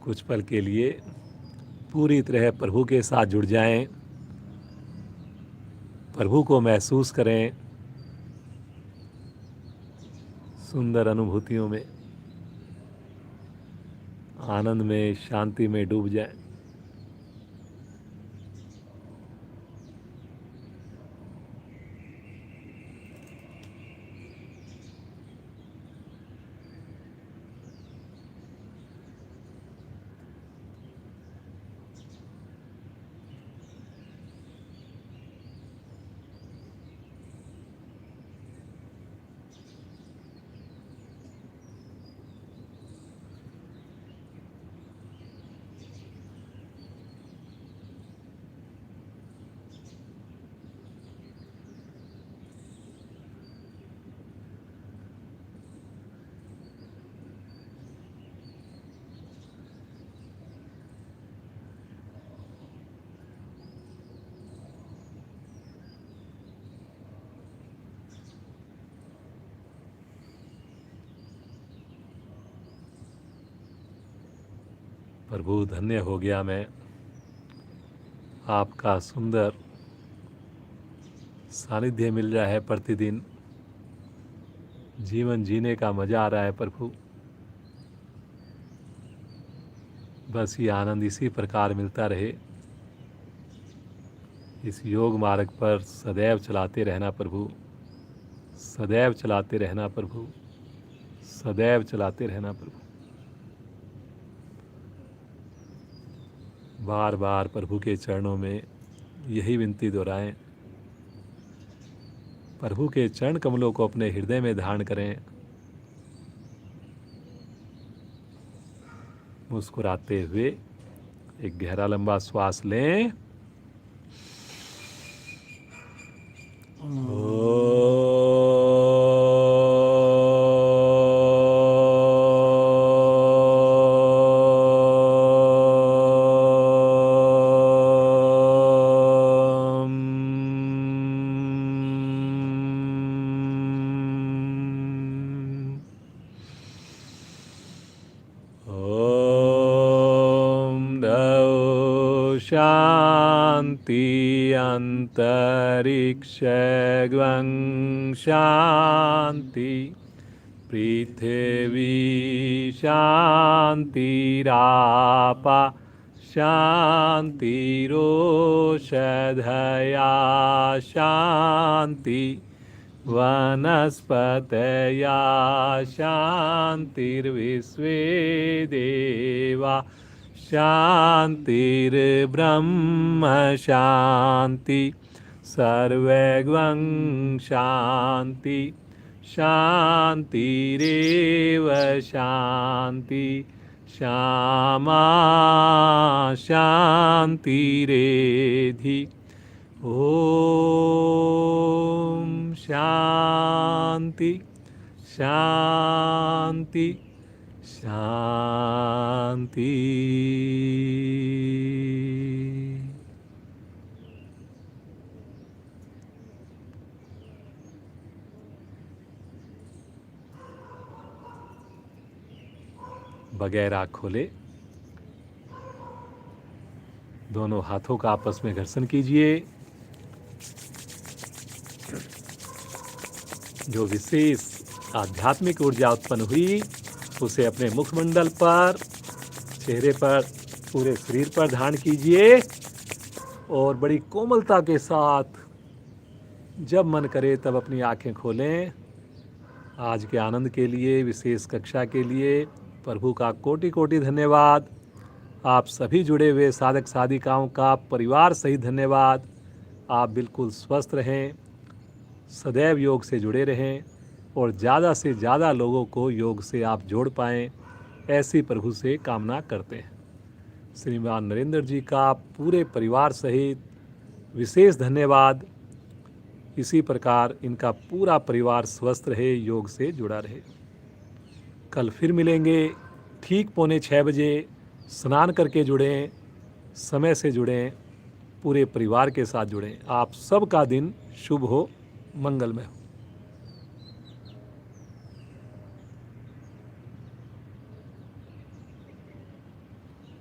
कुछ पल के लिए पूरी तरह प्रभु के साथ जुड़ जाएं, प्रभु को महसूस करें, सुंदर अनुभूतियों में, आनंद में, शांति में डूब जाएं। प्रभु धन्य हो गया मैं, आपका सुंदर सानिध्य मिल रहा है प्रतिदिन, जीवन जीने का मज़ा आ रहा है प्रभु। बस ये आनंद इसी प्रकार मिलता रहे, इस योग मार्ग पर सदैव चलाते रहना प्रभु, सदैव चलाते रहना प्रभु, सदैव चलाते रहना प्रभु। बार बार प्रभु के चरणों में यही विनती दोहराएं, प्रभु के चरण कमलों को अपने हृदय में धारण करें, मुस्कुराते हुए एक गहरा लंबा श्वास लें। शांति अंतरिक्षं शांति पृथिवी शांतिरापा शांतिरोषधया शांति वनस्पतया शांतिर्विश्वे देवा शांतिर्ब्रह्म शांति सर्वैर्गं शांति शांतिरेव शांति श्यामा शांतिरेधि। ओम शांति शांति शांति। बगैर आँख खोले दोनों हाथों का आपस में घर्षण कीजिए। जो विशेष आध्यात्मिक ऊर्जा उत्पन्न हुई उसे अपने मुखमंडल पर, चेहरे पर, पूरे शरीर पर धारण कीजिए और बड़ी कोमलता के साथ जब मन करे तब अपनी आंखें खोलें। आज के आनंद के लिए, विशेष कक्षा के लिए प्रभु का कोटि कोटि धन्यवाद। आप सभी जुड़े हुए साधक साधिकाओं का परिवार सहित धन्यवाद। आप बिल्कुल स्वस्थ रहें, सदैव योग से जुड़े रहें और ज़्यादा से ज़्यादा लोगों को योग से आप जोड़ पाएँ, ऐसी प्रभु से कामना करते हैं। श्रीमान नरेंद्र जी का पूरे परिवार सहित विशेष धन्यवाद। इसी प्रकार इनका पूरा परिवार स्वस्थ रहे, योग से जुड़ा रहे। कल फिर मिलेंगे ठीक 5:45 बजे। स्नान करके जुड़ें, समय से जुड़ें, पूरे परिवार के साथ जुड़ें। आप सबका दिन शुभ हो, मंगलमय हो।